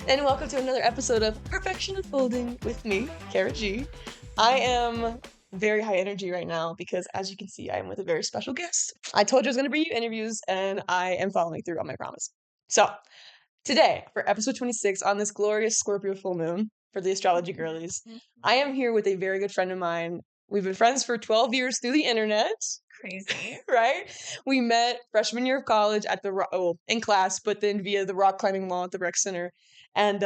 And welcome to another episode of Perfection Unfolding with me, Kara G. I am very high energy right now because, as you can see, I am with a very special guest. I told you I was going to bring you interviews, and I am following through on my promise. So, today, for episode 26 on this glorious Scorpio full moon for the astrology girlies, I am here with a very good friend of mine. We've been friends for 12 years through the internet. Crazy. Right? We met freshman year of college at in class, but then via the rock climbing wall at the rec center. And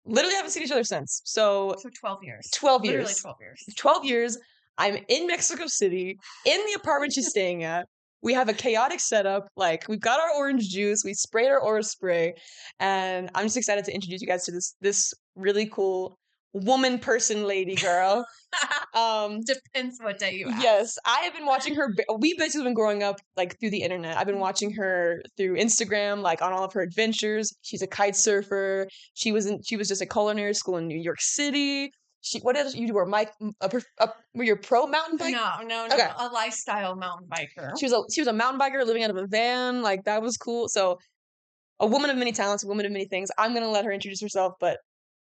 literally haven't seen each other since. So 12 years. 12 years. Literally 12 years. 12 years. I'm in Mexico City, in the apartment she's staying at. We have a chaotic setup. Like, we've got our orange juice. We sprayed our aura spray. And I'm just excited to introduce you guys to this really cool woman person lady girl. Depends what day you ask. Yes, I have been watching her. We basically been growing up like through the internet. I've been watching her through Instagram, like on all of her adventures. She's a kite surfer. She was just at culinary school in New York City. What else you were, Mike? Were you a pro mountain bike? No. Okay. A lifestyle mountain biker. She was a mountain biker living out of a van. Like, that was cool. So, a woman of many talents, a woman of many things. I'm gonna let her introduce herself,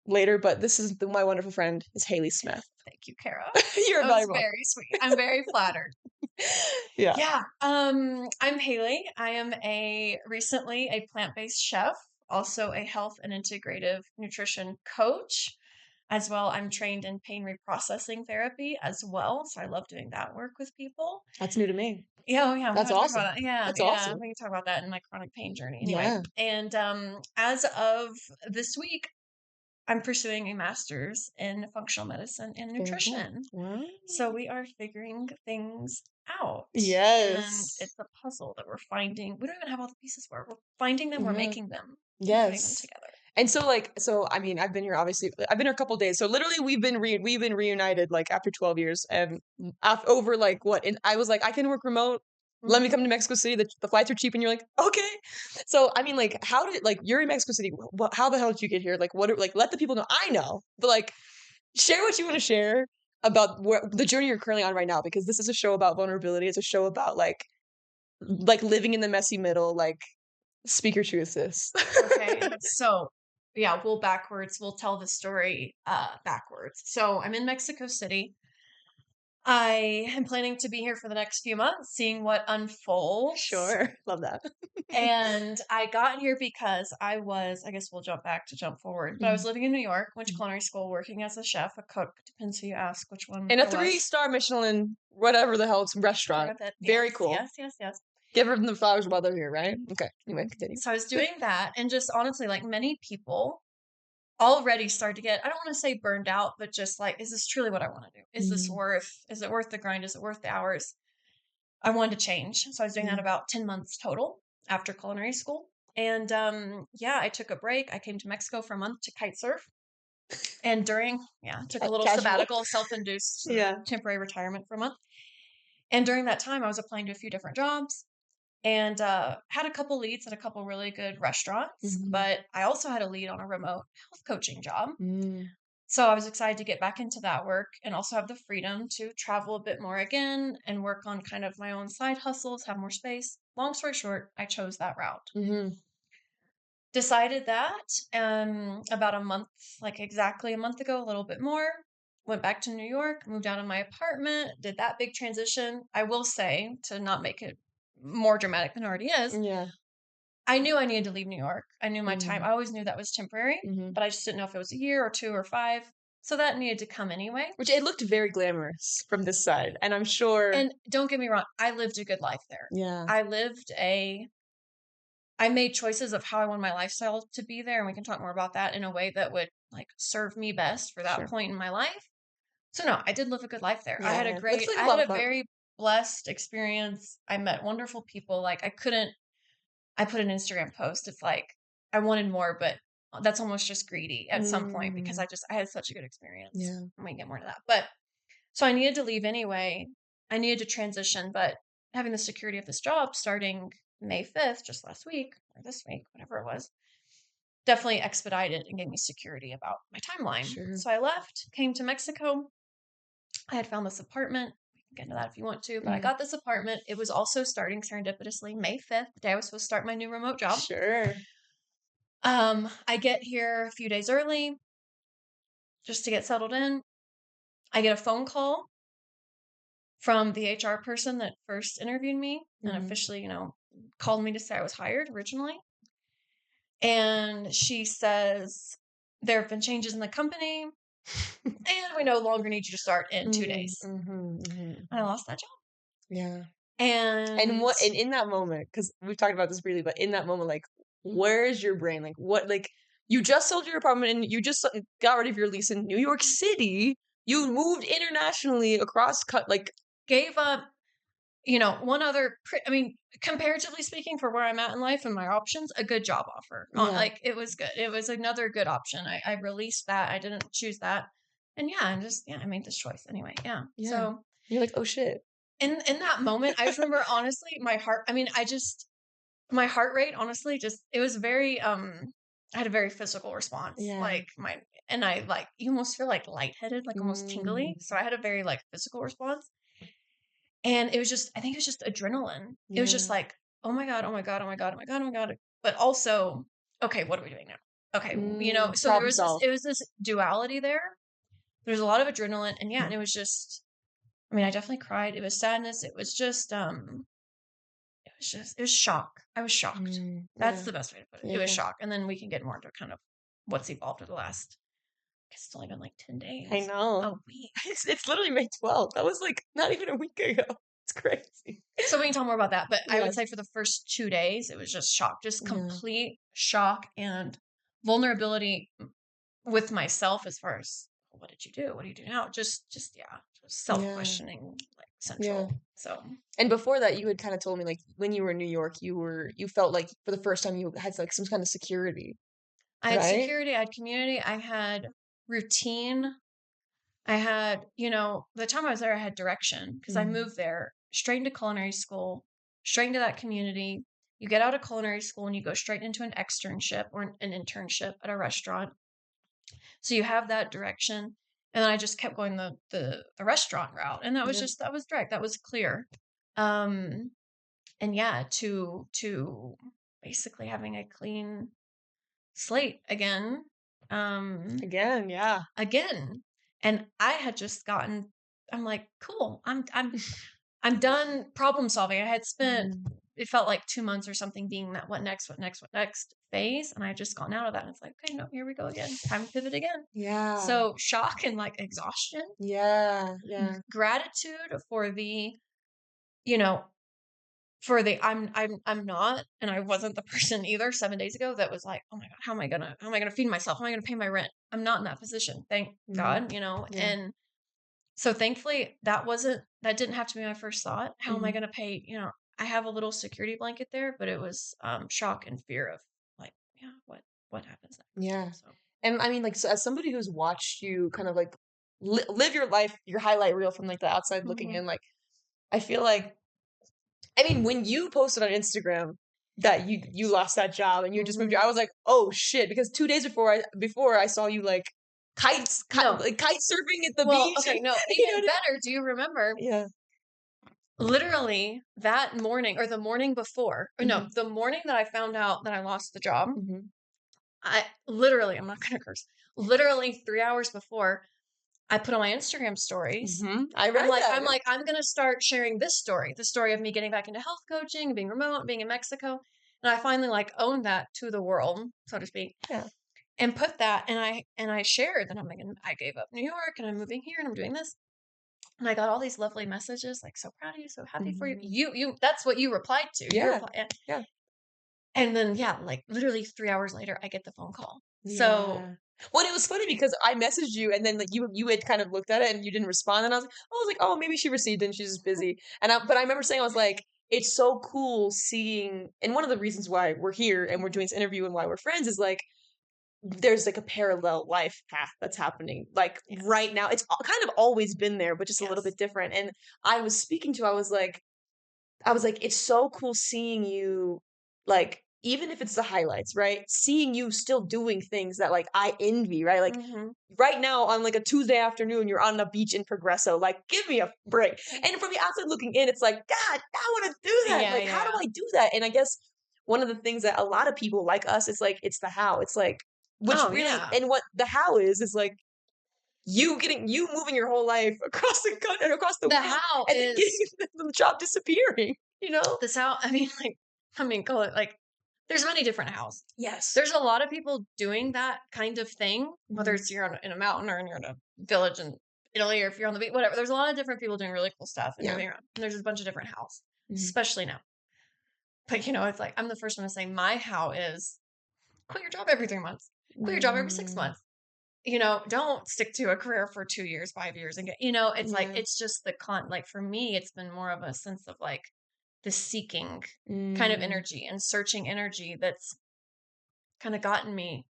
later. But this is my wonderful friend is Haleigh Smith. Thank you, Kara. You're valuable. Very sweet. I'm very flattered. Yeah. Yeah. I'm Haleigh. I am recently a plant-based chef, also a health and integrative nutrition coach. As well, I'm trained in pain reprocessing therapy as well. So I love doing that work with people. That's new to me. Yeah. That's awesome. That. Yeah. That's awesome. We can talk about that in my chronic pain journey. Anyway. Yeah. And as of this week, I'm pursuing a master's in functional medicine and nutrition. Wow. So we are figuring things out. Yes. And it's a puzzle that we're finding. We don't even have all the pieces for it. We're finding them. We're making them. Yes. Putting them together. And so I mean, I've been here a couple days. So literally we've been reunited like after 12 years and over like what? And I was like, I can work remote. Let me come to Mexico City. The flights are cheap, and you're like, okay. So I mean, like, how did you're in Mexico City? How the hell did you get here? Like, let the people know. I know, but like, share what you want to share about the journey you're currently on right now, because this is a show about vulnerability. It's a show about like living in the messy middle. Like, speak your truth, sis. Okay, so yeah, we'll tell the story backwards. So I'm in Mexico City. I am planning to be here for the next few months, seeing what unfolds. Sure. Love that. And I got here because I guess we'll jump forward, but I was living in New York, went to culinary school, working as a chef, a cook, depends who you ask which one. In a 3-star Michelin, whatever the hell, it's restaurant. Very cool. Yes. Give her the flowers while they're here, right? Okay. Anyway, continue. So I was doing that, and just honestly, like many people, already start to get, I don't want to say burned out, but just like, is this truly what I want to do? Is it worth the grind? Is it worth the hours? I wanted to change. So I was doing that about 10 months total after culinary school. And I took a break. I came to Mexico for a month to kite surf. And took a little sabbatical, self-induced temporary retirement for a month. And during that time, I was applying to a few different jobs. And had a couple leads at a couple really good restaurants, but I also had a lead on a remote health coaching job. So I was excited to get back into that work and also have the freedom to travel a bit more again and work on kind of my own side hustles, have more space. Long story short, I chose that route. Decided that about a month, like exactly a month ago, a little bit more. Went back to New York, moved out of my apartment, did that big transition. I will say, to not make it more dramatic than it already is. Yeah. I knew I needed to leave New York. I knew my time. I always knew that was temporary, but I just didn't know if it was a year or 2 or 5. So that needed to come anyway. Which it looked very glamorous from this side. And I'm sure. And don't get me wrong, I lived a good life there. Yeah. I made choices of how I wanted my lifestyle to be there. And we can talk more about that in a way that would like serve me best for that point in my life. So no, I did live a good life there. Yeah. I had a very blessed experience. I met wonderful people. Like I put an Instagram post. It's like, I wanted more, but that's almost just greedy at some point because I had such a good experience. Yeah. I might get more to that. But so I needed to leave anyway. I needed to transition, but having the security of this job starting May 5th, just last week or this week, whatever it was, definitely expedited and gave me security about my timeline. Sure. So I left, came to Mexico. I had found this apartment. We can get into that if you want to, but I got this apartment. It was also starting serendipitously May 5th, the day I was supposed to start my new remote job. Sure. I get here a few days early just to get settled in. I get a phone call from the HR person that first interviewed me and officially, called me to say I was hired originally. And she says, there have been changes in the company and we no longer need you to start in 2 days. And I lost that job. Yeah. And And in that moment, because we've talked about this briefly, but in that moment, like, where is your brain? Like, what, like, you just sold your apartment and you just got rid of your lease in New York City. You moved internationally across like, gave up, one other, comparatively speaking, for where I'm at in life and my options, a good job offer. Yeah. Like, it was good. It was another good option. I released that. I didn't choose that. And I made this choice anyway. Yeah. So you're like, oh shit. in that moment, I just remember, honestly, my heart rate, honestly, just, it was very, I had a very physical response. Yeah. Like you almost feel like lightheaded, like almost tingly. So I had a very like physical response. And it was just, I think it was just adrenaline. It was just like, oh my God, oh my God, oh my God, oh my God, oh my God. But also, okay, what are we doing now? Okay, so there was it was this duality there. There's a lot of adrenaline, and and it was just, I definitely cried. It was sadness. It was just, it was shock. I was shocked. That's the best way to put it. It was shock. And then we can get more into kind of what's evolved over the last, I guess it's only been like 10 days. I know. A week. It's literally May 12th. That was like not even a week ago. It's crazy. So we can talk more about that. But I would say for the first 2 days, it was just shock, just complete shock and vulnerability with myself as far as, what did you do? What do you do now? Just self-questioning, like central. So, and before that, you had kind of told me, like, when you were in New York, you felt like for the first time you had like some kind of security. I had security, I had community, I had routine. I had, the time I was there, I had direction because I moved there straight into culinary school, straight into that community. You get out of culinary school and you go straight into an externship or an internship at a restaurant. So you have that direction. And then I just kept going the restaurant route. And that was that was direct. That was clear. And to basically having a clean slate again. Again. And I had just gotten, I'm like, cool. I'm done problem solving. I had spent, it felt like 2 months or something being that what next phase. And I had just gotten out of that. And it's like, okay, no, here we go again. Time to pivot again. Yeah. So shock and like exhaustion. Yeah. Gratitude for the, I'm not, and I wasn't the person either 7 days ago that was like, oh my God, how am I gonna feed myself? How am I gonna pay my rent? I'm not in that position. Thank God, and so thankfully that didn't have to be my first thought. How am I gonna pay? I have a little security blanket there, but it was shock and fear of like, what happens next? Yeah. So. And like, so as somebody who's watched you kind of like live your life, your highlight reel from like the outside looking in, like, I feel like, when you posted on Instagram that you lost that job and you just moved, I was like, oh shit, because 2 days before I saw you like kite surfing at the beach. Okay, no, even better. Do you remember? Yeah. Literally that morning or the morning before, or no, the morning that I found out that I lost the job, I'm not going to curse, literally 3 hours before, I put on my Instagram stories. I'm going to start sharing this story, the story of me getting back into health coaching, being remote, being in Mexico. And I finally like owned that to the world, so to speak. Yeah. And put that, and I shared that I'm like, I gave up New York and I'm moving here and I'm doing this. And I got all these lovely messages, like, so proud of you, so happy for you. You, that's what you replied to. Yeah. Yeah. And then, like literally 3 hours later, I get the phone call. Yeah. So, well, it was funny because I messaged you and then like you had kind of looked at it and you didn't respond. And I was like, oh, maybe she received it and she's just busy. But I remember saying, I was like, it's so cool seeing, and one of the reasons why we're here and we're doing this interview and why we're friends is like, there's like a parallel life path that's happening like right now. It's kind of always been there, but just a little bit different. And I was like, it's so cool seeing you, like, even if it's the highlights, right? Seeing you still doing things that like I envy, right? Like right now on like a Tuesday afternoon, you're on the beach in Progresso. Like, give me a break. And from the outside looking in, it's like, God, I want to do that. How do I do that? And I guess one of the things that a lot of people like us, it's like, it's the how. It's like, which Oh, really, yeah. and what the how is like you moving your whole life across the country, across the The world, how and then is getting the job disappearing, you know? this how I mean, like, call it like there's many different hows. Yes. There's a lot of people doing that kind of thing, whether Mhm. it's you're in a mountain or you're in a village in Italy or if you're on the beach, whatever. There's a lot of different people doing really cool stuff and Yeah. moving around. And there's a bunch of different hows, Mhm. especially now. But it's like I'm the first one to say my how is quit your job every 3 months, quit your job every six Mm. months. Don't stick to a career for 2 years, 5 years and it's like Yeah. it's just like for me, it's been more of a sense of like the seeking kind of Mm. energy and searching energy that's kind of gotten me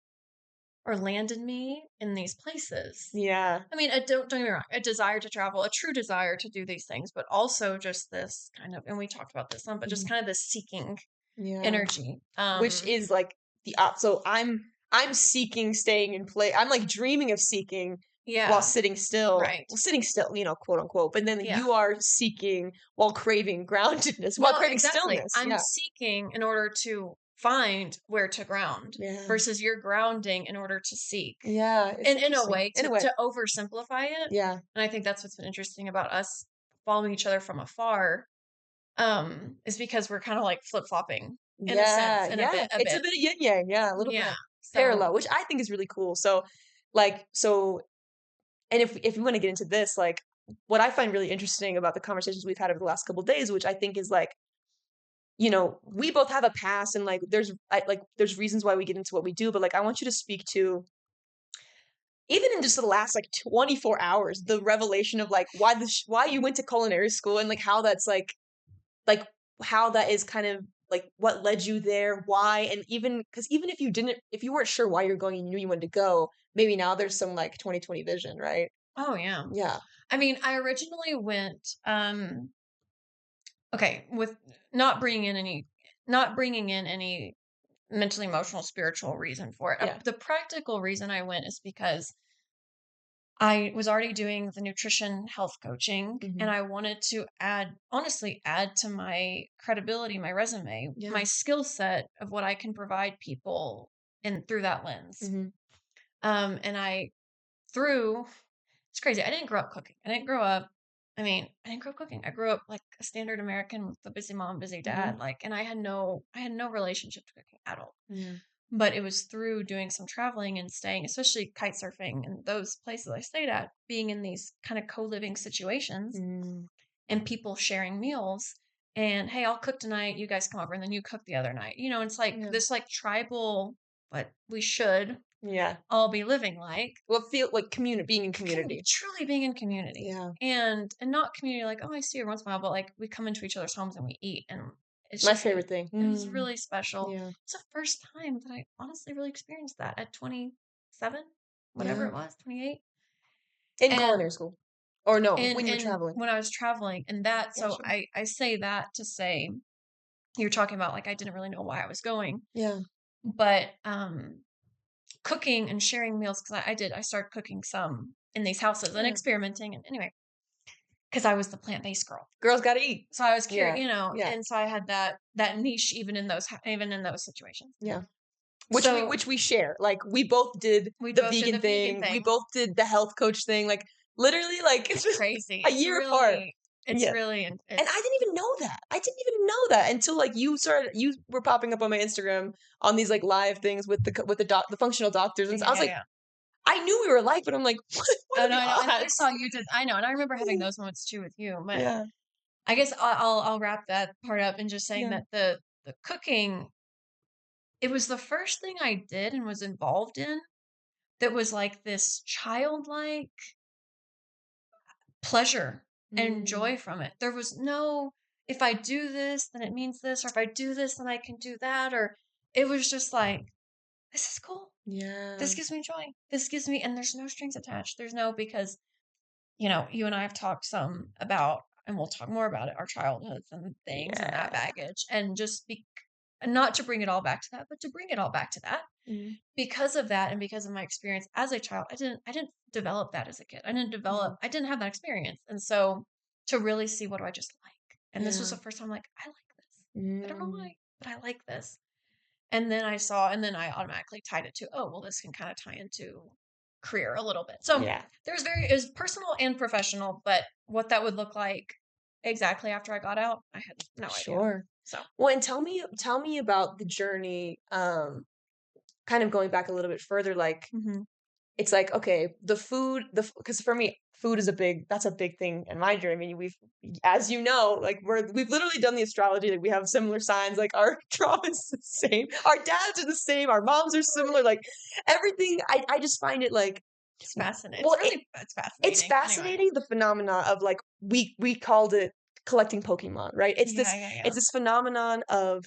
or landed me in these places. Yeah. I mean, don't get me wrong, a desire to travel, a true desire to do these things, but also just this kind of, and we talked about this some, but just Mhm. kind of this seeking Yeah. energy. Which is like the op so I'm seeking staying in place. I'm like dreaming of seeking while Yeah, sitting still. right. Well, sitting still, quote unquote. But then Yeah. you are seeking while craving groundedness, while No, craving exactly. stillness. I'm Yeah. seeking in order to find where to ground Yeah. versus you're grounding in order to seek. Yeah. It's And in a interesting. way, In a way. to oversimplify it, Yeah. and I think that's what's been interesting about us following each other from afar, is because we're kind of like flip-flopping in a sense, Yeah. in Yeah. a It's a bit. bit of yin yang. Yeah. A little Yeah. bit So, parallel, which I think is really cool. So, like, so, and if we want to get into this, like, what I find really interesting about the conversations we've had over the last couple of days, which I think is like, we both have a past and like there's reasons why we get into what we do, but like I want you to speak to even in just the last like 24 hours, the revelation of like why you went to culinary school and like how that's like how that is kind of like what led you there, why, and even because even if you weren't sure why you're going and you knew you wanted to go, maybe now there's some like 2020 vision, right? oh yeah. Yeah. I mean, I originally went, okay, with not bringing in any, not bringing in any mentally emotional spiritual reason for it. Yeah. The practical reason I went is because I was already doing the nutrition health coaching and Mhm. I wanted to honestly add to my credibility, my resume, Yeah. my skill set of what I can provide people and through that lens. Mhm. And through it's crazy. I didn't grow up cooking. I didn't grow up cooking. I grew up like a standard American with a busy mom, busy dad. Mhm. Like, and I had no relationship to cooking at all. Yeah. But it was through doing some traveling and staying, especially kite surfing and those places I stayed at, being in these kind of co-living situations Mm. and people sharing meals. And hey, I'll cook tonight. You guys come over, and then you cook the other night. It's like Yeah. this, like tribal, what we should Yeah. all be living like. Well, feel like community, being in community. Truly being in community Yeah. and not community like, oh, I see her once in a while, but like we come into each other's homes and we eat and My favorite thing. it was really special. Yeah. It's the first time that I honestly really experienced that at 27, whatever Yeah. it was, 28. In And culinary school. Or no, and when you were and traveling. when I was traveling and that, so Gotcha. I say that to say you're talking about like I didn't really know why I was going, Yeah. but cooking and sharing meals because I started cooking some in these houses and Yeah. experimenting and anyway, because I was the plant-based girl. Girls gotta eat. So I was curious, Yeah. Yeah. and so I had that niche even in those situations. Yeah. So Which we share. Like we both did we the both did vegan the vegan thing. We thing. both did the health coach thing. Like literally like It's crazy. a year apart. It's Yeah. really, And I didn't even know that. I didn't even know that until like you were popping up on my Instagram on these like live things with the functional doctors. And so I was yeah, like, yeah. I knew we were alike, but I'm like, what Oh are no, the I know, and I odds? saw you did. I know, and I remember having those moments too with you. But Yeah. I guess I'll wrap that part up and just saying Yeah. that the cooking, it was the first thing I did and was involved in that was like this childlike pleasure and Mm. joy from it. There was no, if I do this, then it means this, or if I do this, then I can do that. Or it was just like, this is cool. Yeah. This gives me joy. This gives me, and there's no strings attached. There's no, because, you and I have talked some about, and we'll talk more about it, our childhoods and things and that Yeah. baggage. And just and not to bring it all back to that, but to bring it all back to that Mhm. because of that and because of my experience as a child. I didn't develop that as a kid. Mhm. I didn't have that experience. And so to really see, what do I just like? And this was Yeah. the first time I'm like, I like this. I don't know Mm. why, but I like this. And then I automatically tied it to, oh, well, this can kind of tie into career a little bit. So Yeah. it was personal and professional, but what that would look like exactly after I got out, I had no idea. Sure. So, Well, and tell me about the journey, kind of going back a little bit further, like mhm. it's like, okay, the food, because for me, food is that's a big thing in my journey. I mean, as you know, like we've literally done the astrology, like we have similar signs, like our trauma is the same, our dads are the same, our moms are similar, like everything. I just find it like, It's fascinating. well, It's it's fascinating. Anyway. fascinating, the phenomena of like, we called it collecting Pokemon, right? Yeah, yeah, yeah. It's this phenomenon of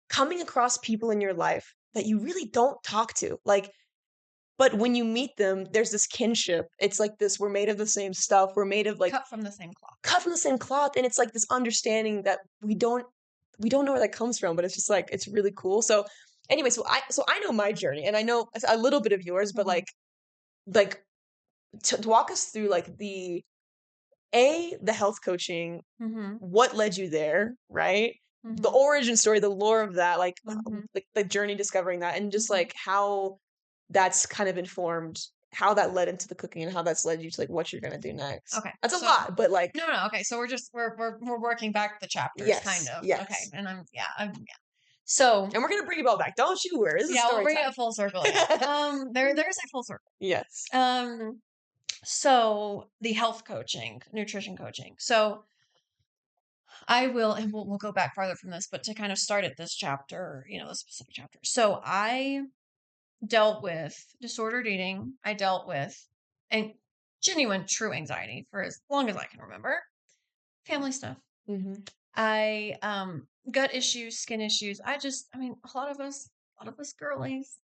coming across people in your life that you really don't talk to, like, but when you meet them, there's this kinship. It's like this, we're made of the same stuff. We're made of like Cut from the same cloth. cut from the same cloth. And it's like this understanding that we don't know where that comes from, but it's just like, it's really cool. So anyway, so I know my journey and I know a little bit of yours, but Mhm. like to walk us through like the health coaching, Mhm. what led you there, right? The Mhm. origin story, the lore of that, Mhm. like the journey discovering that, and just Mhm. like how that's kind of informed how that led into the cooking and how that's led you to like what you're gonna do next. Okay. That's a So lot, but like, no, no. Okay. So we're working back the chapters, kind yes, of. Okay. yes. And yeah. So And we're gonna bring it all back. Don't you worry. This is yeah, we'll story bring it full circle. Yeah. time. There's a full circle. Yes. Um, so the health coaching, nutrition coaching. So I will, and we'll go back farther from this, but to kind of start at this chapter, the specific chapter. So I dealt with disordered eating. I dealt with and genuine, true anxiety for as long as I can remember. Family stuff. Hmm. I gut issues, skin issues. I mean, a lot of us girlies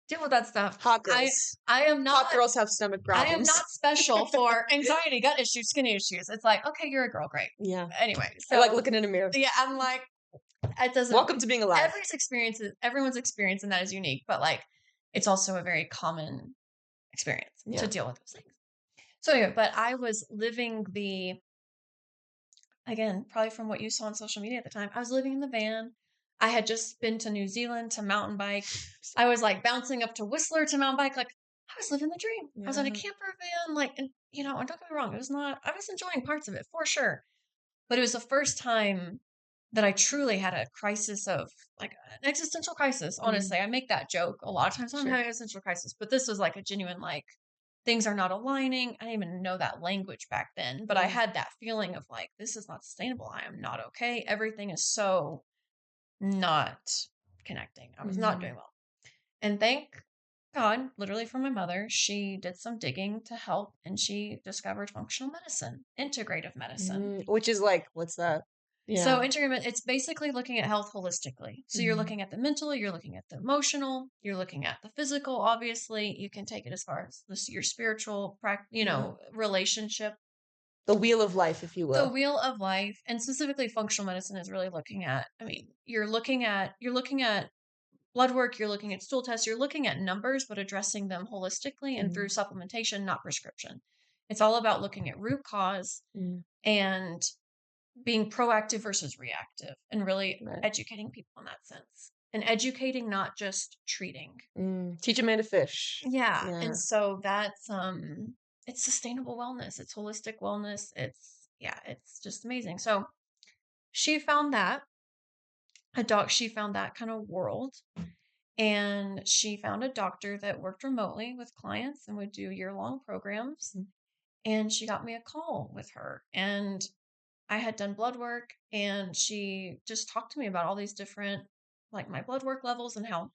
deal with that stuff. Hot I girls. I am not Hot girls have stomach I am problems. not special for anxiety, gut issues, skin issues. It's like, okay, you're a girl, great. Yeah. Anyway, I like so looking in a mirror. yeah, I'm like, it doesn't Welcome to being alive. everyone's experience and that is unique, but like it's also a very common experience to Yeah. deal with those things. So anyway, but I was living again, probably from what you saw on social media at the time, I was living in the van. I had just been to New Zealand to mountain bike. I was like bouncing up to Whistler to mountain bike. Like I was living the dream. I was in a Yeah. camper van. Like, and and don't get me wrong, I was enjoying parts of it for sure. But it was the first time that I truly had a crisis of like an existential crisis. Mm, Honestly, I make that joke a lot of times when I'm sure. having an existential crisis, but this was like a genuine, like, things are not aligning. I didn't even know that language back then, but I Yeah. had that feeling of like, this is not sustainable. I am not okay. Everything is so not connecting. I was not Mhm. doing well. And thank God, literally from my mother, she did some digging to help and she discovered functional medicine, integrative medicine. Which is like, what's that? So Yeah. integrative, it's basically looking at health holistically. So you're Mhm. looking at the mental, you're looking at the emotional, you're looking at the physical. Obviously, you can take it as far as your spiritual, Yeah. relationship, The wheel of life, if you the will. wheel of life, and specifically functional medicine is really looking at. I mean, you're looking at blood work, you're looking at stool tests, you're looking at numbers, but addressing them holistically and through Mhm. supplementation, not prescription. It's all about looking at root cause Mm, and being proactive versus reactive and really right. educating people in that sense. And educating, not just treating. Teach a man to fish. Yeah. Yeah. And so that's it's sustainable wellness, it's holistic wellness. It's just amazing. So she found that she found that kind of world. And she found a doctor that worked remotely with clients and would do year-long programs. Mhm. And she got me a call with her. And I had done blood work and she just talked to me about all these different, like my blood work levels and how,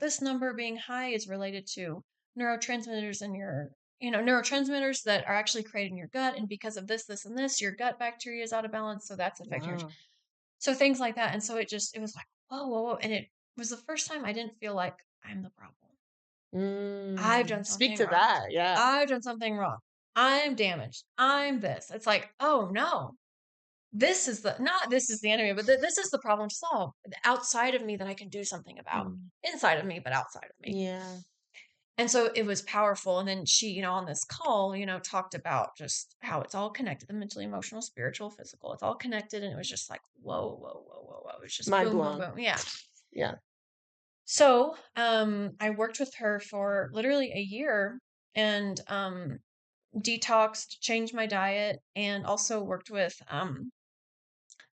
this number being high is related to neurotransmitters in neurotransmitters that are actually created in your gut. And because of this, and this, your gut bacteria is out of balance. So that's affecting your, Wow. so things like that. And so it was like, whoa, whoa, whoa. And it was the first time I didn't feel like I'm the problem. I've done Speak something to wrong. that. Yeah. I've done something wrong. I'm damaged. I'm this. It's like, oh no, this is the enemy, but this is the problem to solve outside of me that I can do something about. Mm, Inside of me, but outside of me. yeah. And so it was powerful. And then she, on this call, talked about just how it's all connected, the mentally, emotional, spiritual, physical, it's all connected. And it was just like, whoa, whoa, whoa, whoa, whoa. It was just Mind boom, boom, blown. boom. Yeah. Yeah. So, I worked with her for literally a year and, detoxed, changed my diet, and also worked with,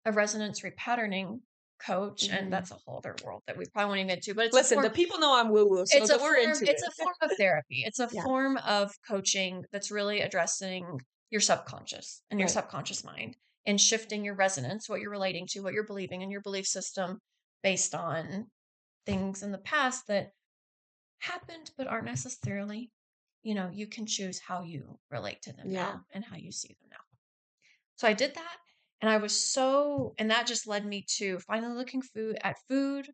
a resonance repatterning coach. And Mhm. that's a whole other world that we probably won't even get to, but Listen, the people know I'm woo-woo, so that we're into it's a it. form of therapy. It's a Yeah. form of coaching that's really addressing your subconscious and your Right. subconscious mind and shifting your resonance, what you're relating to, what you're believing, and your belief system based on things in the past that happened but aren't necessarily, you can choose how you relate to them Yeah. now and how you see them now. So I did that, and I was so and that just led me to finally looking at food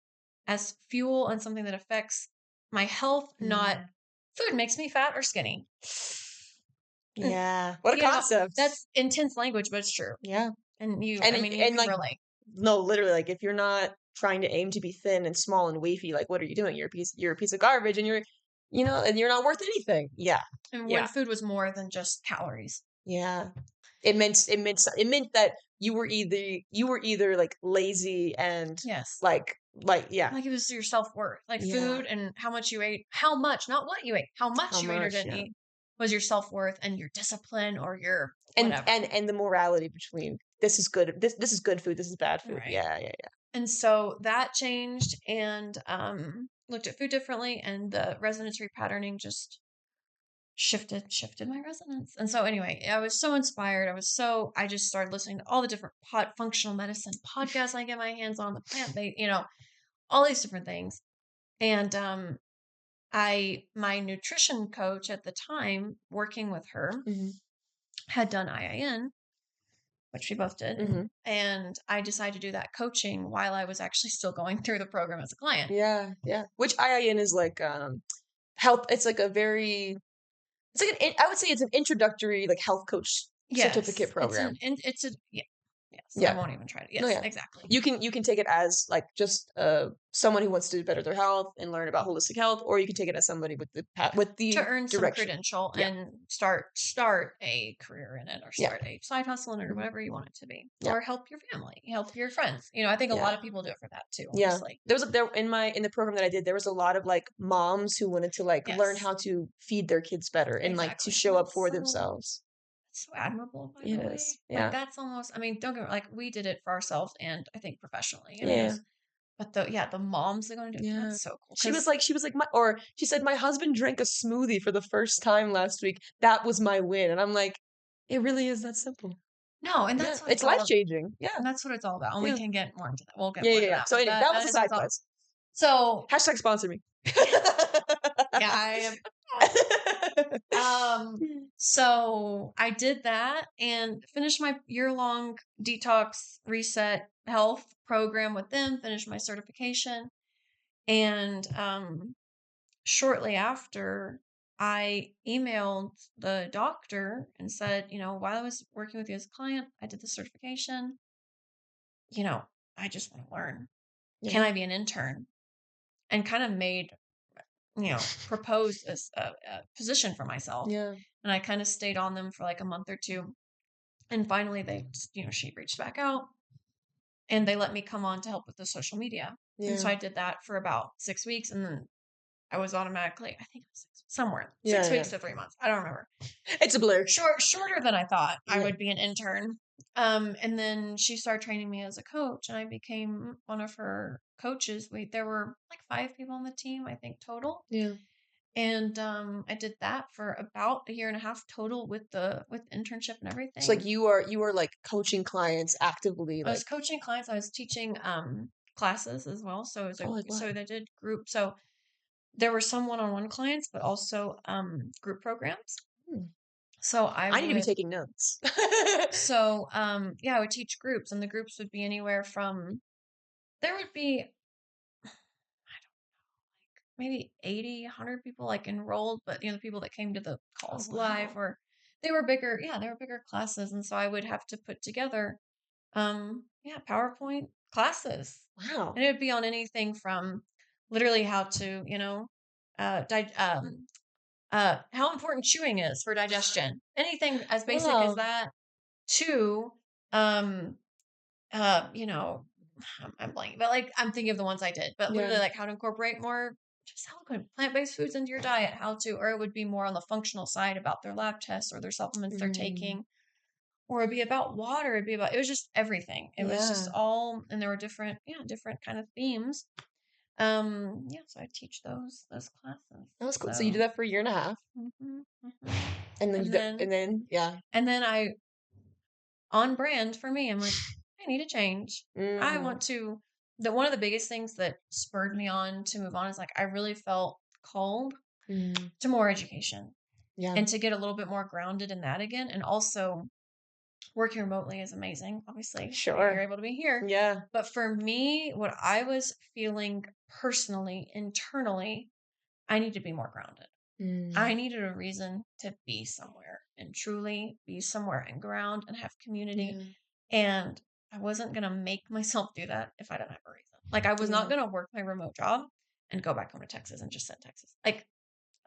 as fuel and something that affects my health, not Mm. food makes me fat or skinny. And, Yeah. What a concept. that's intense language, but it's true. Yeah. And And you and can like relate. no, literally, like if you're not trying to aim to be thin and small and wafy, like what are you doing? You're a piece of garbage and and you're not worth anything. Yeah. And when Yeah. food was more than just calories. Yeah. It meant that you were either like lazy and Yes. like yeah. Like, it was your self-worth. Like, Yeah. food and how much you ate, how much, not what you ate, how How much you ate or much, didn't yeah. eat was your self-worth and your discipline or your And whatever. and and the morality between this is good, this is good food, this is bad food. Right. Yeah, yeah, yeah. And so that changed and, looked at food differently, and the resonance repatterning just shifted my resonance. And so anyway, I was so inspired. I just started listening to all the different functional medicine podcasts I get my hands on, the plant-based, all these different things. And, my nutrition coach at the time, working with her, Mhm. had done IIN, which we both did. Mhm. And I decided to do that coaching while I was actually still going through the program as a client. Yeah, yeah. Which IIN is like health it's like a very it's like I would say it's an introductory like health coach certificate Yes, program. it's a, yeah, yes, I Yeah. won't even try to, No, yes, yeah. exactly. You can take it as like just someone who wants to better their health and learn about holistic health, or you can take it as somebody with with To the earn some direction. credential Yeah. and start a career in it or Yeah. start a side hustle in it or Mhm. whatever you want it to be. Yeah. Or help your family, help your friends. I think a lot Yeah. of people do it for that too, Yeah. honestly. There in the program that I did, there was a lot of like moms who wanted to like learn Yes, how to feed their kids better and like to exactly. And show up for themselves. that's so admirable, by It the way. is. Like, Yeah. that's almost, I mean, don't get me like, we did it for ourselves and I think professionally, and it Yeah. was, but the moms that are going to do it, Yeah. that's so cool. She was Because, like she was like she said my husband drank a smoothie for the first time last week. That was my win. And I'm like, it really is that simple. no, and Yeah. that's what It's it's all life about. changing. Yeah. And that's what it's all about. And we Yeah. can get more into that. We'll get Yeah, more yeah, into yeah. that, So but anyway, that was that a is what side it's all. quest. So, Hashtag sponsor me. yeah, I am. Um, so I did that and finished my year-long detox reset health program with them, finished my certification. And shortly after, I emailed the doctor and said, while I was working with you as a client, I did the certification. You know, I just want to learn. Can Yeah. I be an intern? And kind of proposed a position for myself. Yeah. And I kind of stayed on them for like a month or two. And finally, she reached back out and they let me come on to help with the social media. And so Yeah. I did that for about 6 weeks. And then I was automatically, I think it was somewhere Yeah, 6 weeks yeah. to 3 months. I don't remember. It's a blur. Shorter than I thought I Yeah. would be an intern. And then she started training me as a coach, and I became one of her coaches. There were like 5 people on the team, I think, total. Yeah. And I did that for about a year and a half total with internship and So like everything. you are like coaching clients actively I was like coaching clients. I was teaching classes as well. So oh like what? so they did group. So there were some one-on-one clients, but also group programs. Hmm. So I need to be taking notes. I would teach groups, and the groups would be anywhere from, there would be maybe 80, 100 people like enrolled, but the people that came to the Oh calls live wow. were, they were bigger. Yeah, they were bigger classes. And so I would have to put together, PowerPoint classes, Wow. and it would be on anything from literally how to, how important chewing is for digestion. Anything as basic as Wow. that to, um, you know, I'm blanking, but like I'm thinking of the ones I did, but Yeah. literally like how to incorporate more just how good plant-based foods into your diet, how to, or it would be more on the functional side about their lab tests or their supplements they're Mm. taking, or it'd be about water. It'd be about, it was just everything. It was just Yeah. all, and there were different, different kind of themes. Yeah, so I teach those classes. That was cool. So you did So, that for a year and a half, mhm, mhm. and then and then, yeah. and then I, on brand for me, I'm like, I need a change. I Mm. want to, one of the biggest things that spurred me on to move on is like, I really felt called Mm. to more education Yeah. and to get a little bit more grounded in that again. And also, working remotely is amazing. Obviously, you're Sure. able to be here. Yeah. But for me, what I was feeling personally, internally, I need to be more grounded. I Mm. needed a reason to be somewhere and truly be somewhere and ground and have community. Yeah. And I wasn't going to make myself do that if I didn't have a reason. Like, I was not Yeah. going to work my remote job and go back home to Texas and just sit in Texas. Like,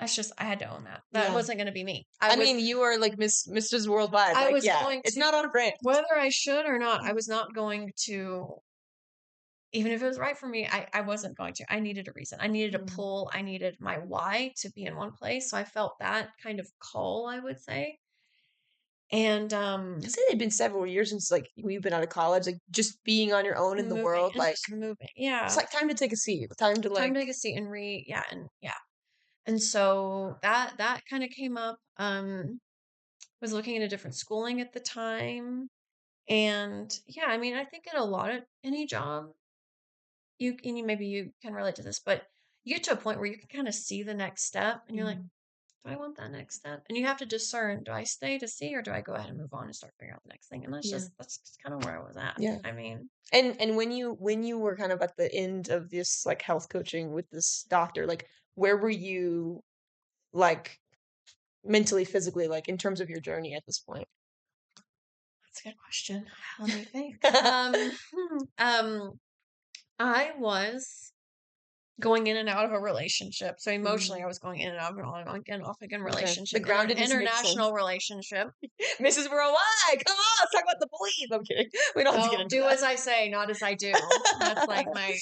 that's just, I had to own that. That Yeah. wasn't going to be me. I mean, you are like Mrs. Worldwide. I Like, was yeah, going it's to, not on brand. whether I should or not, I was not going to, even if it was right for me, I wasn't going to. I needed a reason. I needed a Mm. pull. I needed my why to be in one place. So I felt that kind of call, I would say. And I say it'd been several years since like we've been out of college. Like just being on your own in the moving world. and Like just moving. it's Yeah. like time to take a seat. Time to Time like. to take a seat and yeah, and yeah. And so that kind of came up. Was looking into different schooling at the time. And yeah, I mean, I think in a lot of any job, maybe you can relate to this, but you get to a point where you can kind of see the next step and you're like, Mm. do I want that next step? And you have to discern, do I stay to see or do I go ahead and move on and start figuring out the next thing? And Yeah. that's just kind of where I was at. Yeah. I mean, And when you were kind of at the end of this like health coaching with this doctor, like where were you like mentally, physically, like in terms of your journey at this point? that's a good question. Let me think. I was going in and out of a relationship. So emotionally, I Mm. was going in and out of an on again, off again Okay. The relationship, groundedness makes sense. international relationship. Mrs. Worldwide, come on, let's talk about the police. I'm kidding. We don't have to get No, into do that. as I say, not as I do. That's like my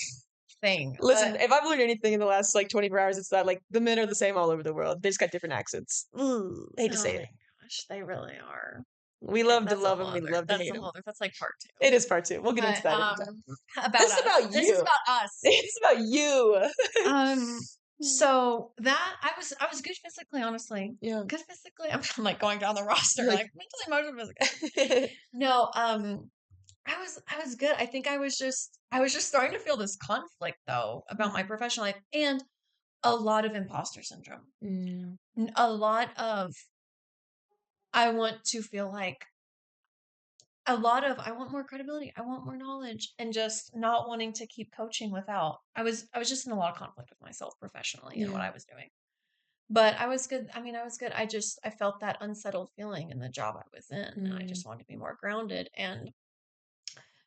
thing. Listen, But if I've learned anything in the last like 24 hours, it's that like the men are the same all over the world. They just got different accents. Ooh, I hate to oh say my it. gosh, they really are. We love to That's a love whole them. We other. love to That's hate a whole them. other. That's like part two. It is part two. We'll get into But that another time. about This is us. about This is you. about us. It's about you. Um, so that I was good physically, honestly. Yeah. Good physically. I'm like going down the roster, You're like, like mentally, emotionally, physically. No, I was good. I think I was just starting to feel this conflict though about my professional life and a lot of imposter syndrome. Mm. A lot of I want to feel like a lot of I want more credibility, I want more knowledge, and just not wanting to keep coaching without. I was just in a lot of conflict with myself professionally and what Yeah. I was doing. But I was good. I mean, I was good. I felt that unsettled feeling in the job I was in, and I Mm. just wanted to be more grounded. And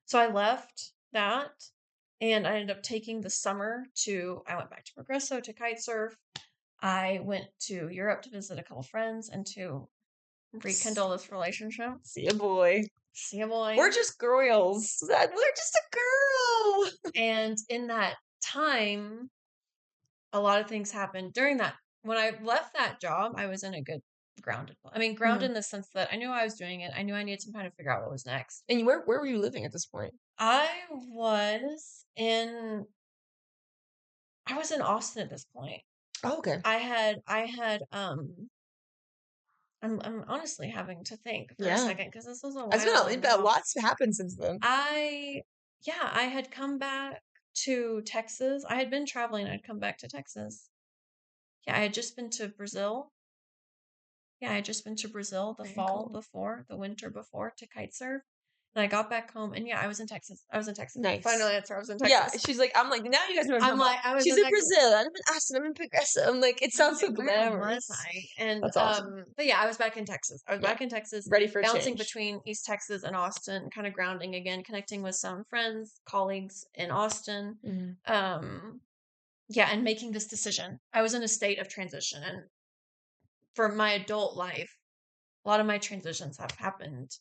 so I left that, and I ended up taking the summer I went back to Progresso to kite surf. I went to Europe to visit a couple friends and to rekindle this relationship. See a boy. See a boy. We're just girls. We're just a girl. And in that time, a lot of things happened during that. When I left that job, I was in a good grounded. I mean, Yeah. grounded in the sense that I knew I was doing it. I knew I needed some time to figure out what was next. And where were you living at this point? I was in I was in Austin at this point. Oh, okay. I'm honestly having to think for a Yeah. second because this was a It's while been a ago. lot's happened since then. I had come back to Texas. I had been traveling. I'd come back to Texas. Yeah, I had just been to Brazil. Yeah, I had just been to Brazil Very cool. the winter before to kite surf. And I got back home and yeah, I was in Texas. I was in Texas. Final Nice. answer, I was in Yeah, Texas. she's like, I'm like, now you guys know what I'm I'm talking about. like, I was She's in in Texas. Brazil. I'm in Austin. I'm in Progresso. I'm like, it I'm sounds so like, where was glamorous. I? And That's awesome. but yeah, I was back in Texas. I was Yeah. back in Texas, Ready for a bouncing change. between East Texas and Austin, kind of grounding again, connecting with some friends, colleagues in Austin. Mm. Yeah, and making this decision. I was in a state of transition and for my adult life, a lot of my transitions have happened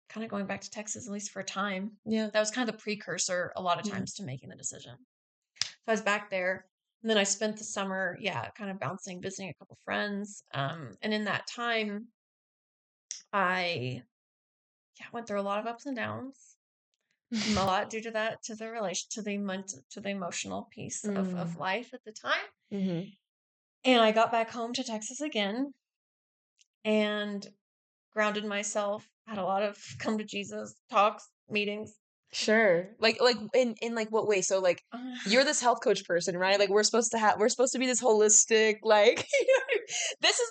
kind of going back to Texas, at least for a time. Yeah. That was kind of the precursor a lot of times to making the decision. So I was back there. And then I spent the summer, kind of bouncing, visiting a couple friends. And in that time, I went through a lot of ups and downs. A lot due to that, to the relation, to the emotional piece of Mm. life at the time. Mm-hmm. And I got back home to Texas again and grounded myself, had a lot of come to Jesus talks, meetings. Sure. Like in like what way? So like you're this health coach person, right? Like we're supposed to be this holistic, like this is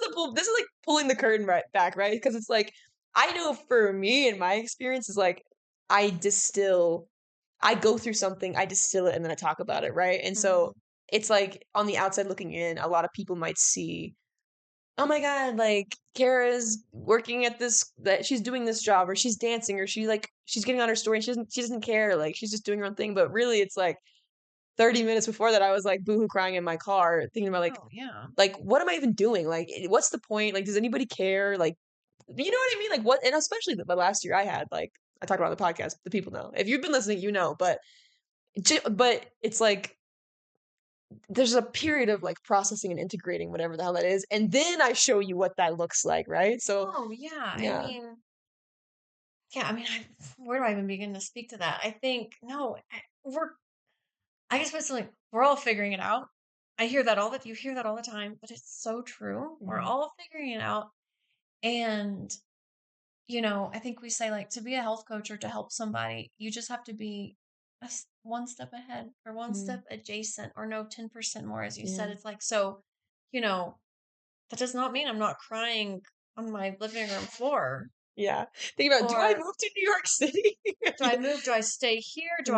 like pulling the curtain right back, right? Because it's like I know for me and my experience is like I distill, I go through something, I distill it, and then I talk about it, right? And so Mhm. it's like on the outside looking in, a lot of people might see, oh my God, like Kara's working at this, that she's doing this job, or she's dancing, or she's getting on her story and she doesn't care, like she's just doing her own thing. But really it's like 30 minutes before that I was like boohoo crying in my car thinking about Oh, yeah. like what am I even doing? Like what's the point? Like does anybody care? Like you know what I mean? Like what, and especially the last year I had, like I talked about on the podcast, the people know. If you've been listening, you know, but it's like there's a period of like processing and integrating whatever the hell that is, and then I show you what that looks like, right? So Oh, yeah. yeah. Where do I even begin to speak to that? I think, no, I guess it's like, we're all figuring it out. You hear that all the time, but it's so true. We're Mhm. all figuring it out. And, I think we say like to be a health coach or to help somebody, you just have to be one step ahead or one Mm, step adjacent or no 10% more, as you said. yeah. It's like, so, you know, that does not mean I'm not crying on my living room floor. Yeah. Think about, do I Or move to New York City? do I move? Do I stay here? Yeah.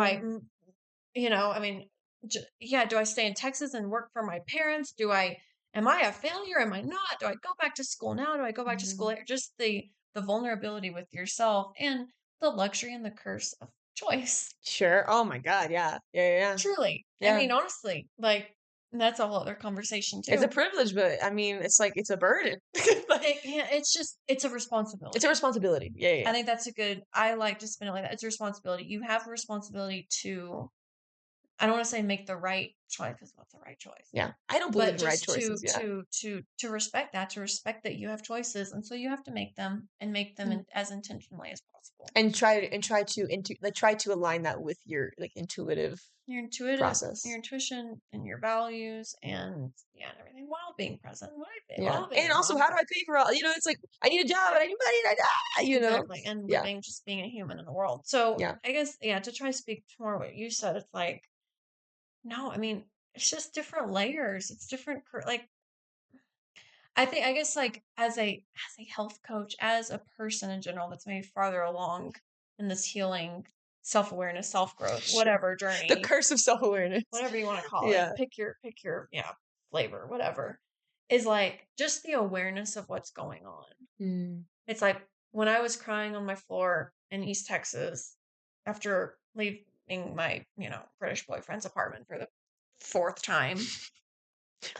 I mean, do I stay in Texas and work for my parents? Am I a failure? Am I not? Do I go back to school now? Do I go back to school Mhm. later? Just the vulnerability with yourself and the luxury and the curse of choice. Sure. Oh my God. Yeah. Yeah. Yeah. Truly. I Yeah. mean, honestly, like that's a whole other conversation It's a too. privilege, but I mean, it's like it's a burden. Like, It's a it's a responsibility. responsibility. Yeah. Yeah. I think I like to spin it like that. It's a responsibility. You have a responsibility to, I don't want to say make the right choice, because what's the right choice? Yeah. I don't believe But in right just choices. Yeah. to respect that, to respect that you have choices, and so you have to make them and make them Mm. as intentionally as possible. And try to align that with your like intuitive Your process. intuition and your values and and everything, while being present, Yeah. while being And a also, mom. how do I pay for all? It's like I need a job and I need money and you know. Exactly. And Yeah. living, just being a human in the world. So Yeah. I guess, to try to speak to more what you said, it's like, no, I mean, it's just different layers. It's different, like, I guess, like, as a health coach, as a person in general that's maybe farther along in this healing, self-awareness, self-growth, Sure. whatever The journey, curse of self-awareness. whatever you want to call it, Yeah. pick your flavor, whatever, is like just the awareness of what's going on. Mm. It's like when I was crying on my floor in East Texas after leaving my, British boyfriend's apartment for the fourth time.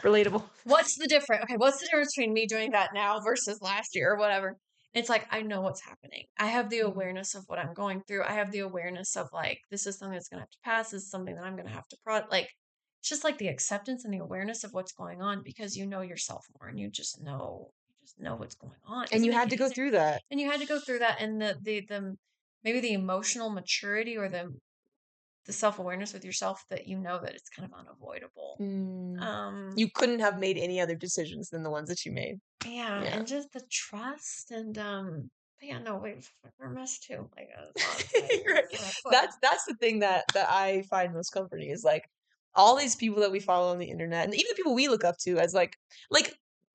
Relatable. What's the difference? Okay, what's the difference between me doing that now versus last year or whatever? It's like I know what's happening. I have the Mm. awareness of what I'm going through. I have the awareness of like this is something that's gonna have to pass. This is something that I'm gonna have to like it's just like the acceptance and the awareness of what's going on, because you know yourself more and you just know what's going on. It And doesn't you make had it to go easier. through that. And you had to go through that, and the maybe the emotional maturity or the self-awareness with yourself that you know that it's kind of unavoidable. Mm. Um You couldn't have made any other decisions than the ones that you made. Yeah, Yeah. and just the trust and but yeah, no, wait, we're a mess too. Like it's honestly, Right. That's the thing that I find most comforting is like all these people that we follow on the internet and even the people we look up to as like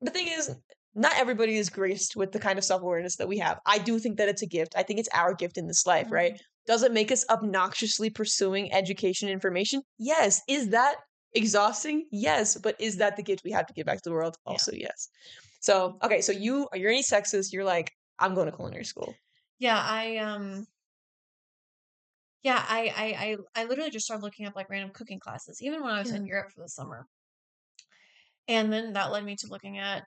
the thing is not everybody is graced with the kind of self-awareness that we have. I do think that it's a gift. I think it's our gift in this life, right? Mhm. Does it make us obnoxiously pursuing education and information? Yes. Is that exhausting? Yes. But is that the gift we have to give back to the world? Yeah, Also, yes. So, okay, so you're any sexist, you're like, I'm going to culinary school. yeah. I literally just started looking up like random cooking classes, even when I was Yeah. in Europe for the summer, and then that led me to looking at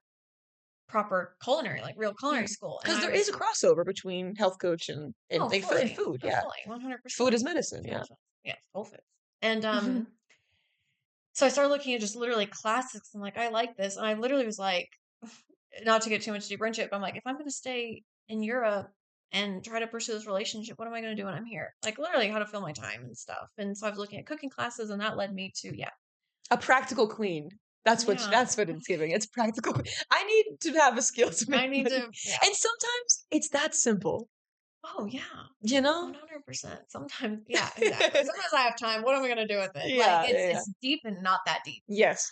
proper culinary, like real Yeah. culinary school. And Because I there is was, a crossover between health coach and oh, like and fully, food. oh, Yeah. fully, 100%. Food is medicine. Food Yeah. is, yeah, full fits. And, so I started looking at just literally classics and like, I like this. And I literally was like, not to get too much deeper into it, but I'm like, if I'm going to stay in Europe and try to pursue this relationship, what am I going to do when I'm here? Like literally how to fill my time and stuff. And so I was looking at cooking classes and that led me to, yeah. A practical queen. That's what Yeah. it's giving. It's practical. I need to have a skill to make I need money. to, yeah. And sometimes it's that simple. Oh, yeah. You know? 100%. Sometimes, yeah, exactly. Sometimes I have time. What am I going to do with it? Like Yeah, yeah. it's deep and not that deep. Yes.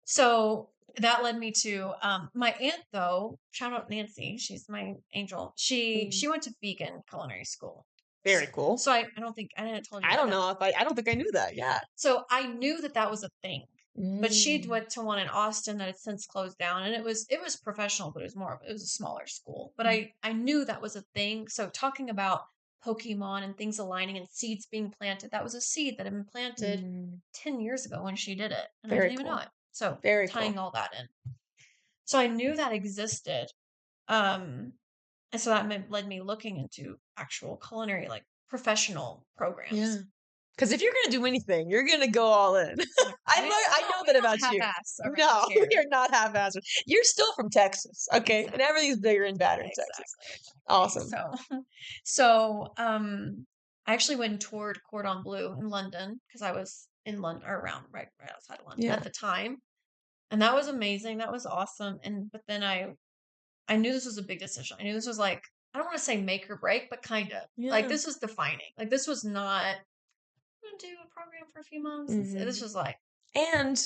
So that led me to my aunt though, shout out Nancy, she's my angel. She went to vegan culinary school. Very cool. So I don't think I didn't told you I that. don't know if I don't think I knew that. Yeah. So I knew that was a thing. But she Mm. went to one in Austin that had since closed down, and it was professional, but it was a smaller school. But I knew that was a thing. So talking about Pokemon and things aligning and seeds being planted, that was a seed that had been planted 10 years ago when she did it, and I Very didn't even know cool. it. So Very tying cool. all that in. So I knew that existed. And so that led me looking into actual culinary, like professional programs. Yeah. Because if you're gonna do anything, you're gonna go all in. I know that about you. No, you're not half-assed. You're still from Texas, okay? Exactly. And everything's bigger and badder in Texas. Awesome. So I actually went and toured Cordon Bleu in London because I was in London or around right outside of London at the time, and that was amazing. That was awesome. But then I knew this was a big decision. I knew this was like, I don't want to say make or break, but kind of like this was defining. Like this was not, I'm gonna do a program for a few months. This was like, and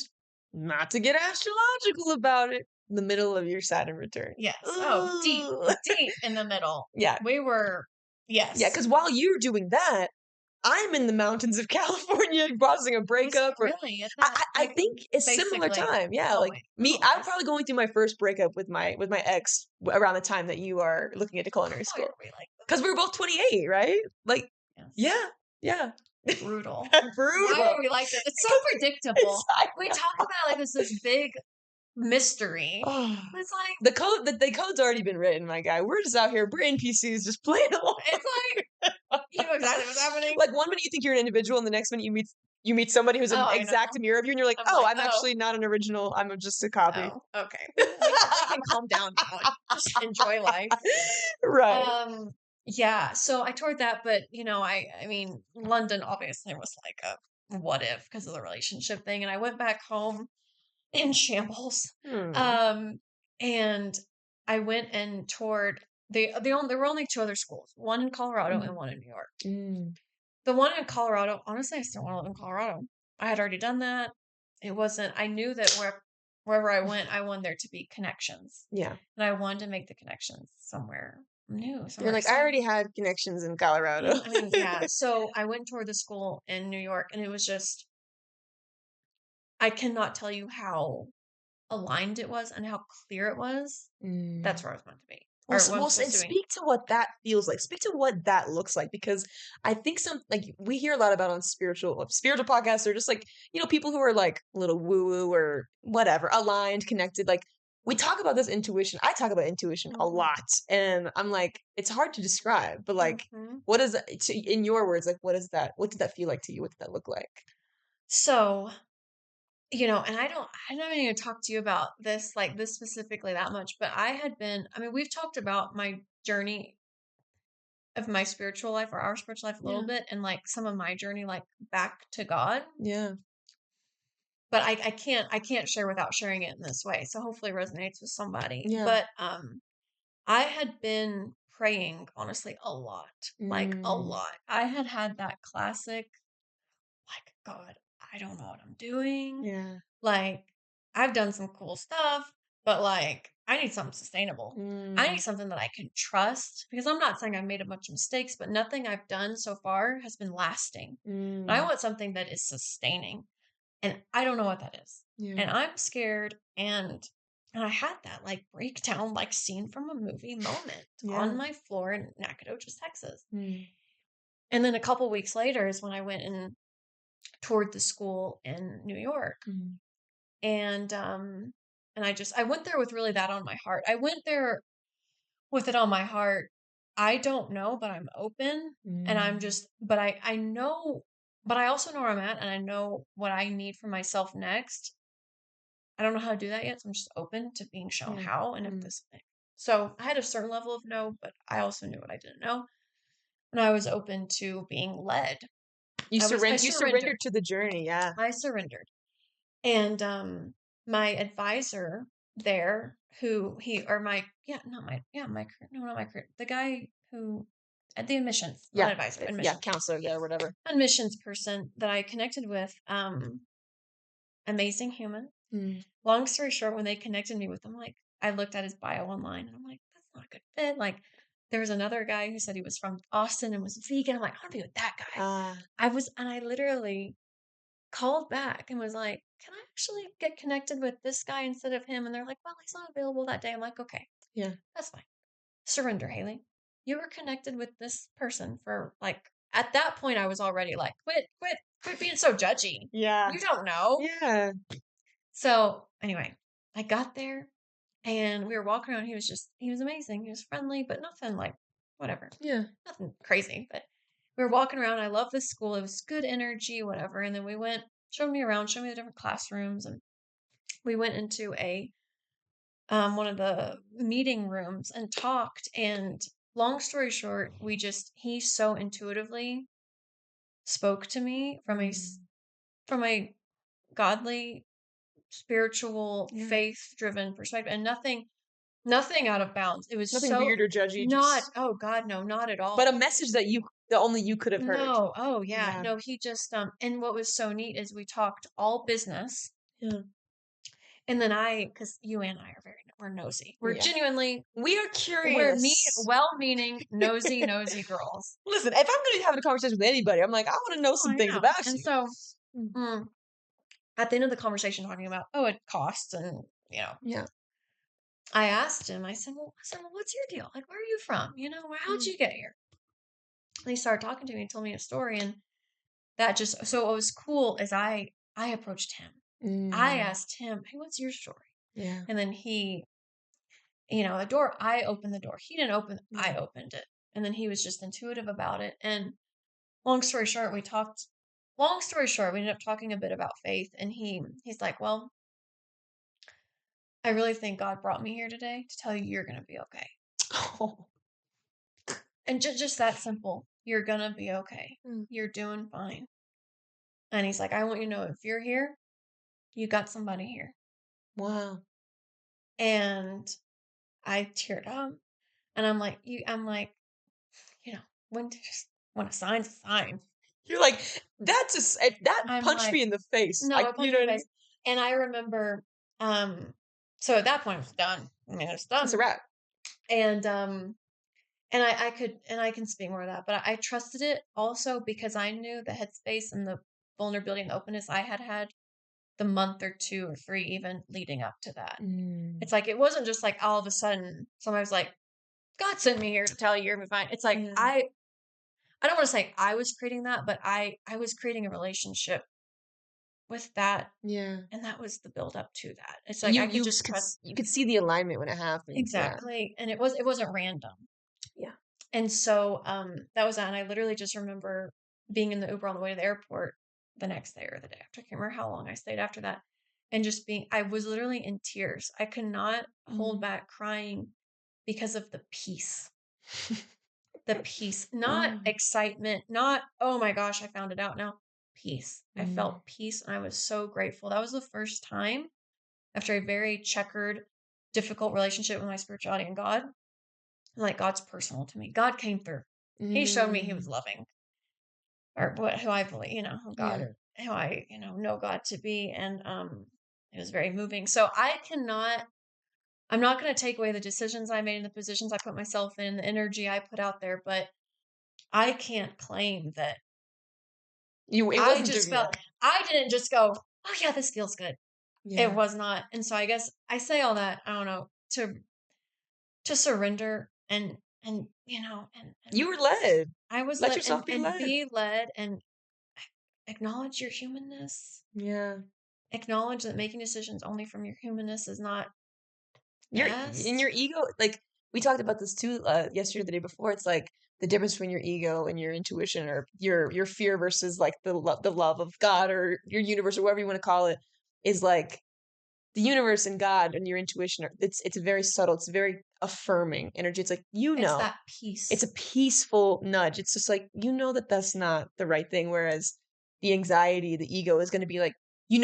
not to get astrological about it, the middle of your Saturn return. yes. Oh, deep in the middle. Yeah. We were, yes. Yeah, because while you're doing that, I'm in the mountains of California processing a breakup. Really? I think it's similar time. Yeah, like me, I'm probably going through my first breakup with my ex around the time that you are looking into culinary school. Because we were both 28, right? Like, yeah. Brutal. Brutal. Why are we like this? It's so predictable. We talk about like this big mystery. It's like the code's already been written, my guy. We're just out here, brain PCs, just playing along. It's like you know exactly what's happening. Like one minute you think you're an individual, and the next minute you meet somebody who's an exact mirror of you, and you're like, I'm actually not an original. I'm just a copy. Oh, okay. We can calm down now and just enjoy life. Right. Yeah. So I toured that, but I mean, London obviously was like a what if because of the relationship thing, and I went back home in shambles. And I went and toured there were only two other schools, one in Colorado and one in New York. The one in Colorado, honestly, I still want to live in Colorado. I had already done that. It wasn't, I knew that wherever I went, I wanted there to be connections. Yeah. And I wanted to make the connections somewhere new. You're like, I already had connections in Colorado. I mean, yeah. So I went toward the school in New York, and it was just, I cannot tell you how aligned it was and how clear it was. That's where I was meant to be. Well, and speak to what that feels like. Speak to what that looks like, because I think we hear a lot about on spiritual podcasts, or just like, people who are like a little woo woo or whatever, aligned, connected. Like we talk about this intuition. I talk about intuition a lot, and I'm like, it's hard to describe, but like, what is that in your words? Like, what is that? What did that feel like to you? What did that look like? So, and I don't even talk to you about this, like this specifically that much, but we've talked about my journey of my spiritual life or our spiritual life a little bit, and like some of my journey, like back to God. Yeah. But I can't share without sharing it in this way. So hopefully it resonates with somebody. Yeah. But, I had been praying honestly a lot, like a lot. I had that classic, like, God, I don't know what I'm doing. Yeah. Like, I've done some cool stuff, but like, I need something sustainable. I need something that I can trust, because I'm not saying I've made a bunch of mistakes, but nothing I've done so far has been lasting. And I want something that is sustaining, and I don't know what that is. Yeah. And I'm scared, and I had that like breakdown, like scene from a movie moment on my floor in Nacogdoches, Texas. And then a couple weeks later is when I went and toured the school in New York. And And I went there with really that on my heart. I went there with it on my heart. I don't know, but I'm open and I'm Mm. just, I know, but I also know where I'm at and I know what I need for myself next. I don't know how to do that yet. So I'm just open to being shown Yeah. how and if Mm. this thing. So I had a certain level of no, but I also knew what I didn't know. And I was open to being led. I You surrendered. surrendered to the journey, yeah. I surrendered. And my advisor there, who he or my yeah, not my yeah, my no, not my the guy who at the admissions, not Yeah. advisor, Yeah, admissions. counselor, yeah, whatever. Admissions person that I connected with, amazing human. Mm. Long story short, when they connected me with him, like I looked at his bio online and I'm like, that's not a good fit. Like there was another guy who said he was from Austin and was vegan. I'm like, I want to be with that guy. Ah, And I literally called back and was like, can I actually get connected with this guy instead of him? And they're like, well, he's not available that day. I'm like, okay, yeah. that's fine. Surrender, Haleigh. You were connected with this person for like, at that point, I was already like, quit being so judgy. Yeah. You don't know. Yeah. So anyway, I got there and we were walking around. He was amazing. He was friendly, but nothing like whatever, Yeah. nothing crazy. But we were walking around. I love this school. It was good energy, whatever. And then we went, showed me around, showed me the different classrooms. And we went into one of the meeting rooms and talked. And long story short, he so intuitively spoke to me Mm. from a godly, spiritual, Yeah. faith-driven perspective, and nothing out of bounds. It was Nothing so weird or judgy, not, just oh God, no, not at but a all. message that only you could have heard. No, oh yeah, Yeah. no, he just and what was so neat is we talked all business, Yeah. and then because you and I are we're nosy. We're Yeah. genuinely We are we're curious. well-meaning, nosy girls. Listen, if I'm gonna be having a conversation with anybody, I'm like, I want to know Oh, some I things know. about And you. so Mm. mm, at the end of the conversation, talking about it costs, and Yeah. I asked him. I said, well, what's your deal? Like, where are you from? How'd Mm. you get here? And he started talking to me and told me a story, and that just so what was cool is I approached him. I Mm. asked him, "Hey, what's your story?" Yeah. And then I opened the door. He didn't open, Yeah. I opened it. And then he was just intuitive about it. And long story short, we ended up talking a bit about faith. And he's like, well, I really think God brought me here today to tell you you're going to be okay. Oh. And just that simple. You're going to be okay. Mm. You're doing fine. And he's like, I want you to know if you're here, you got somebody here. Wow. And I teared up. And I'm like, when when a sign's a sign. You're like, that I'm punched like, me in the face. no, Like, it you punched know me in what the I mean? face. And I remember, so at that point it was done. I mean, it's It's a done. wrap. And I can speak more of that, but I trusted it also because I knew the headspace and the vulnerability and the openness I had the month or 2 or 3 even leading up to that. Mm. It's like it wasn't just like all of a sudden somebody was like, God sent me here to tell you you're gonna be fine. It's like Yeah. I don't want to say I was creating that, but I was creating a relationship with that, Yeah. and that was the build up to that. It's like You I could you just trust you could see the alignment when it happened. Yeah. exactly, and it wasn't random. Yeah. And so that was that. And I literally just remember being in the Uber on the way to the airport the next day or the day after. I can't remember how long I stayed after that. And just I was literally in tears. I could not hold Mm. back crying because of the peace. The peace, not Mm. excitement, not, oh my gosh, I found it out now. Peace. I Mm. felt peace and I was so grateful. That was the first time after a very checkered, difficult relationship with my spirituality and God. Like God's personal to me. God came through. He showed me he was Mm. loving, or who I believe, who God, Yeah. or who I, know God to be. And it was very moving. So I'm not going to take away the decisions I made and the positions I put myself in, the energy I put out there, but I can't claim that It I wasn't just through, felt, yeah. I didn't just go, oh yeah, this feels good. It Yeah. was not. And so I guess I say all that, I don't know, to surrender and You were led. I was Let led yourself be and led. be led and acknowledge your humanness. Yeah. acknowledge that making decisions only from your humanness is not Your in best. your ego, like we talked about this too yesterday, the day before. It's like the difference between your ego and your intuition, or your fear versus like the love of God or your universe or whatever you want to call it, is like the universe and God and your intuition. It's very subtle. It's very affirming energy. It's like It's that peace. it's a peaceful nudge. It's just like that that's not the right thing. Whereas the anxiety, the ego is going to be like, you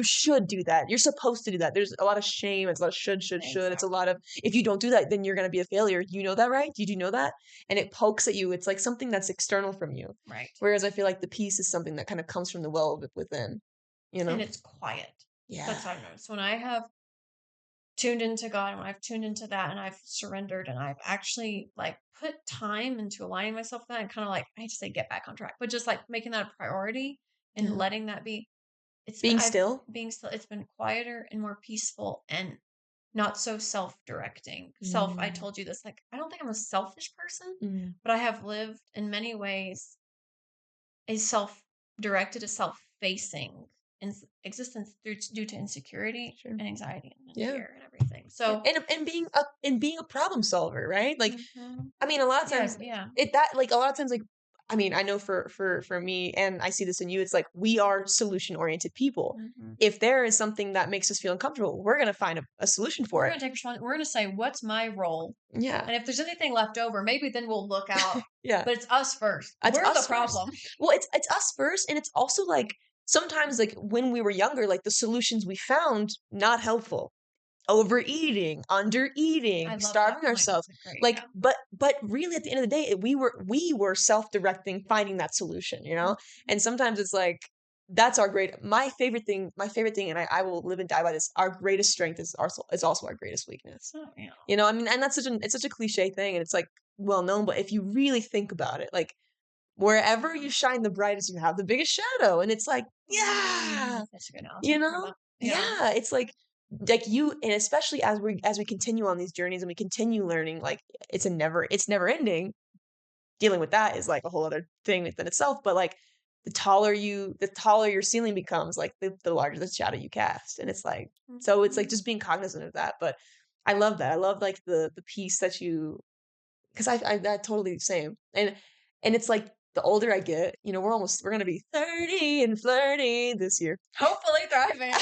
should do that. You're supposed to do that. There's a lot of shame. It's a lot of should. It's a Exactly. lot of, if you don't do that, then you're going to be a failure. You know that, right? Did you know that? And it pokes at you. It's like something that's external from you. Right. Whereas I feel like the peace is something that kind of comes from the well of it within, And it's quiet. Yeah. That's what I've noticed. When I have tuned into God and when I've tuned into that and I've surrendered and I've actually like put time into aligning myself with that and kind of like, I hate to say get back on track, but just like making that a priority and Yeah. letting that be, Being still. being still, it's been quieter and more peaceful and not so self-directing. I Mm. told you this, like, I don't think I'm a selfish person, Mm. but I have lived in many ways a self-directed, a self-facing existence due to insecurity Sure. and anxiety and Yeah. fear and everything. So And being a problem solver, right? Like, mhm. I mean, a lot of times Yeah. a lot of times, like, I mean, I know for me, and I see this in you, it's like we are solution oriented people. Mhm. If there is something that makes us feel uncomfortable, we're gonna find a solution for We're it. gonna take responsibility. We're gonna say, what's my role? Yeah. And if there's anything left over, maybe then we'll look out. Yeah. But it's us first. It's We're the us first. problem. Well, it's us first, and it's also like sometimes, like when we were younger, like the solutions we found not helpful. Overeating, I undereating, love that starving point. ourselves. That's a great, Like, yeah. but really at the end of the day, we were self-directing, finding that solution, And sometimes it's like that's my favorite thing, and I will live and die by this. Our greatest strength is also our greatest weakness. Oh, yeah. I mean, and it's such a cliche thing, and it's like well known, but if you really think about it, like wherever you shine the brightest, you have the biggest shadow. And it's like, yeah, That's a good you analogy for know? that. Yeah. Yeah, it's like you, and especially as we continue on these journeys and we continue learning, like it's never ending. Dealing with that is like a whole other thing within itself. But like the taller your ceiling becomes, like the larger the shadow you cast. And it's like so it's like Mhm. just being cognizant of that. But I love that. I love like the piece that you, because I that totally same. And it's like the older I get, we're gonna be 30 and flirty this year. Hopefully thriving,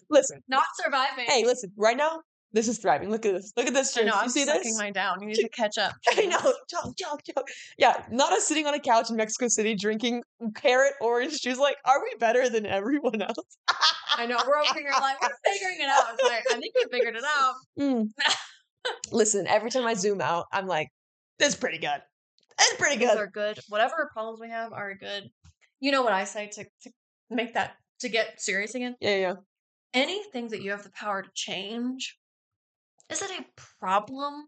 Listen, not surviving. hey, listen, right now, this is thriving. Look at this. Look at this, I know, Jace. You I'm see sucking this? mine down. You need to catch up, I know. James. Choke. Yeah, not us sitting on a couch in Mexico City drinking carrot orange juice. Like, are we better than everyone else? I know, we're over here like, we're figuring it out. It's like, I think we figured it out. Mm. Listen, every time I zoom out, I'm like, this is pretty good. It's pretty Things good. are good. Whatever problems we have are good. You know what I say to make that, to get serious again? Yeah. Anything that you have the power to change, is it a problem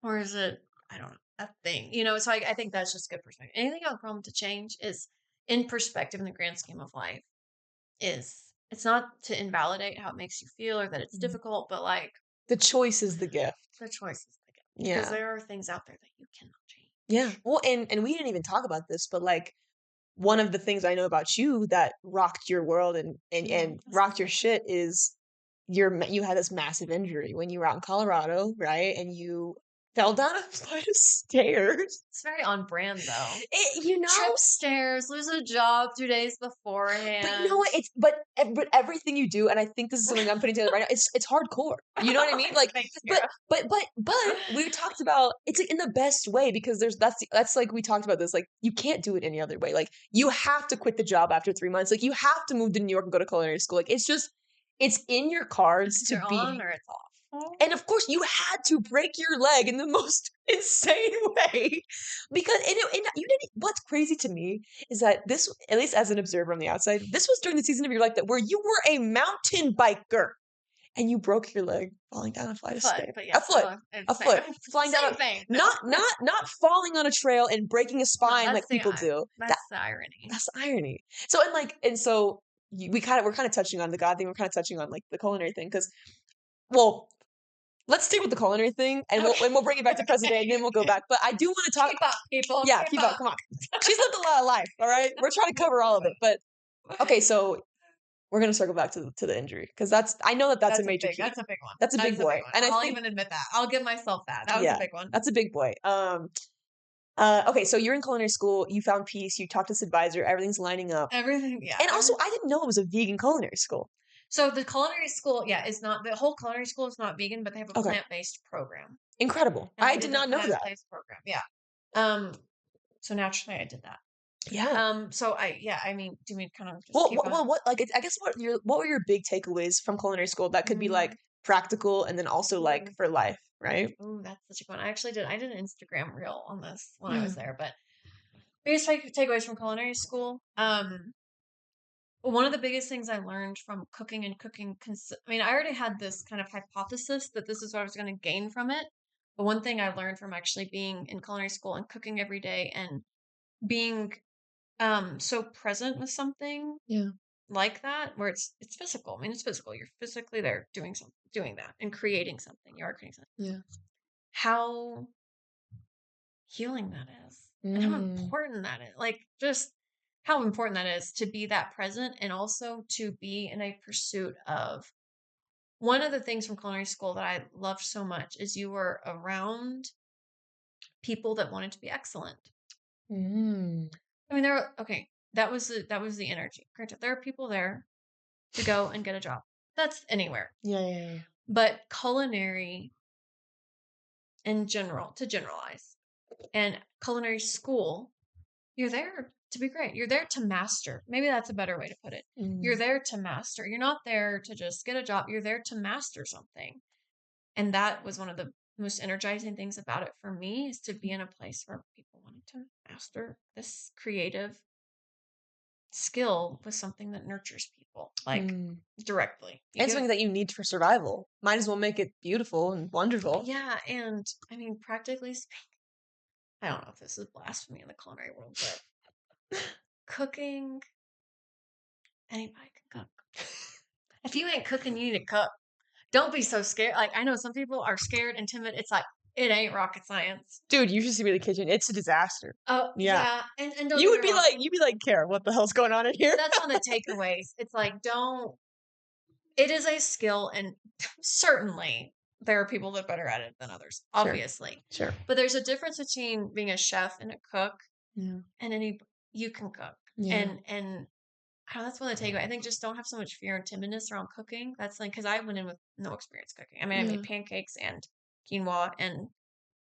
or is it, I don't know, a thing? So I think that's just good perspective. Anything you have a problem to change is in perspective in the grand scheme of life. It's not to invalidate how it makes you feel or that it's difficult, but like The choice is the gift. the choice is the gift. Because Yeah. there are things out there that you cannot change. Yeah. Well, and we didn't even talk about this, but like one of the things I know about you that rocked your world and Yeah, rocked your shit is you had this massive injury when you were out in Colorado, right? And you fell down a flight of stairs. it's very on brand though. It. Trip stairs, lose a job 2 days But beforehand. you know what? But everything you do, and I think this is something I'm putting together right now. It's hardcore. You know what I mean? Like, Thank you. but we talked about it's like in the best way because that's like we talked about this. Like, you can't do it any other way. Like, you have to quit the job after 3 months. Like, you have to move to New York and go to culinary school. Like, it's in your cards It's to either be. on or it's off. And of course, you had to break your leg in the most insane way because and you didn't. What's crazy to me is that this, at least as an observer on the outside, this was during the season of your life that where you were a mountain biker and you broke your leg falling down a flight of stairs. But yes, A foot flying down. Thing. Not falling on a trail and breaking a spine like people do. That's the irony. That's the irony. So we're kind of touching on the God thing. We're kind of touching on like the culinary thing because. Well, let's stay with the culinary thing, and we'll bring it back to present day, and then we'll go back. But I do want to talk. Keep up, people. Yeah, keep up. Come on. She's lived a lot of life. All right, we're trying to cover all of it. But okay, so we're gonna circle back to the injury because I know that's a major key. That's a big one. That's a big That's a big boy, one. and I I'll think even admit that. I'll give myself that. That was a yeah, big one. that's a big boy. Okay, so you're in culinary school. You found peace. You talked to this advisor. Everything's lining up, Everything, yeah. and also I didn't know it was a vegan culinary school. So the culinary school, yeah, is not the whole culinary school is not vegan, but they have a Okay, plant-based program, incredible. and I I did did the not know that. plant-based program. Yeah. Um. So naturally, I did that. Yeah. So I mean, do we kind of just Well, keep on? what like I guess what were your big takeaways from culinary school that could be like Mm, practical and then also like ooh, for life, right? ooh, that's such a good one. I did an Instagram reel on this when I Yeah. was there, but biggest takeaways from culinary school. One of the biggest things I learned from cooking and I mean, I already had this kind of hypothesis that this is what I was going to gain from it. But one thing I learned from actually being in culinary school and cooking every day and being so present with something Yeah. like that, where it's physical. I mean, it's physical. You're physically there doing that and creating something. You are creating something. Yeah. How healing that is and how Mm. important that is. Like, just how important that is to be that present and also to be in a pursuit of one of the things from culinary school that I loved so much is you were around people that wanted to be excellent. Mm. I mean, okay. That was the energy. Granted, there are people there to go and get a job. That's anywhere. Yeah, yeah, yeah. But culinary in general, to generalize, and culinary school, you're there to be great. You're there to master. Maybe that's a better way to put it. You're Mm. there to master. You're not there to just get a job. You're there to master something. And that was one of the most energizing things about it for me is to be in a place where people wanted to master this creative skill with something that nurtures people, like Mm. directly. You And give, something that you need for survival. Might as well make it beautiful and wonderful. yeah, and I mean, practically speaking, I don't know if this is blasphemy in the culinary world, but cooking, anybody can cook. If you ain't cooking, you need to cook. Don't be so scared. Like, I know some people are scared and timid. It's like, it ain't rocket science. Dude, you should see me in the kitchen. It's a disaster. Oh, Yeah. yeah. And don't get me wrong. You'd be like, Kara, what the hell's going on in here? That's one of the takeaways. It's like, it is a skill, and certainly there are people that are better at it than others, Sure. obviously. Sure. But there's a difference between being a chef and a cook, Yeah. and you can cook. Yeah. And that's one of the takeaways. I think just don't have so much fear and timidness around cooking. That's like, because I went in with no experience cooking. I mean, I Yeah. made pancakes and quinoa and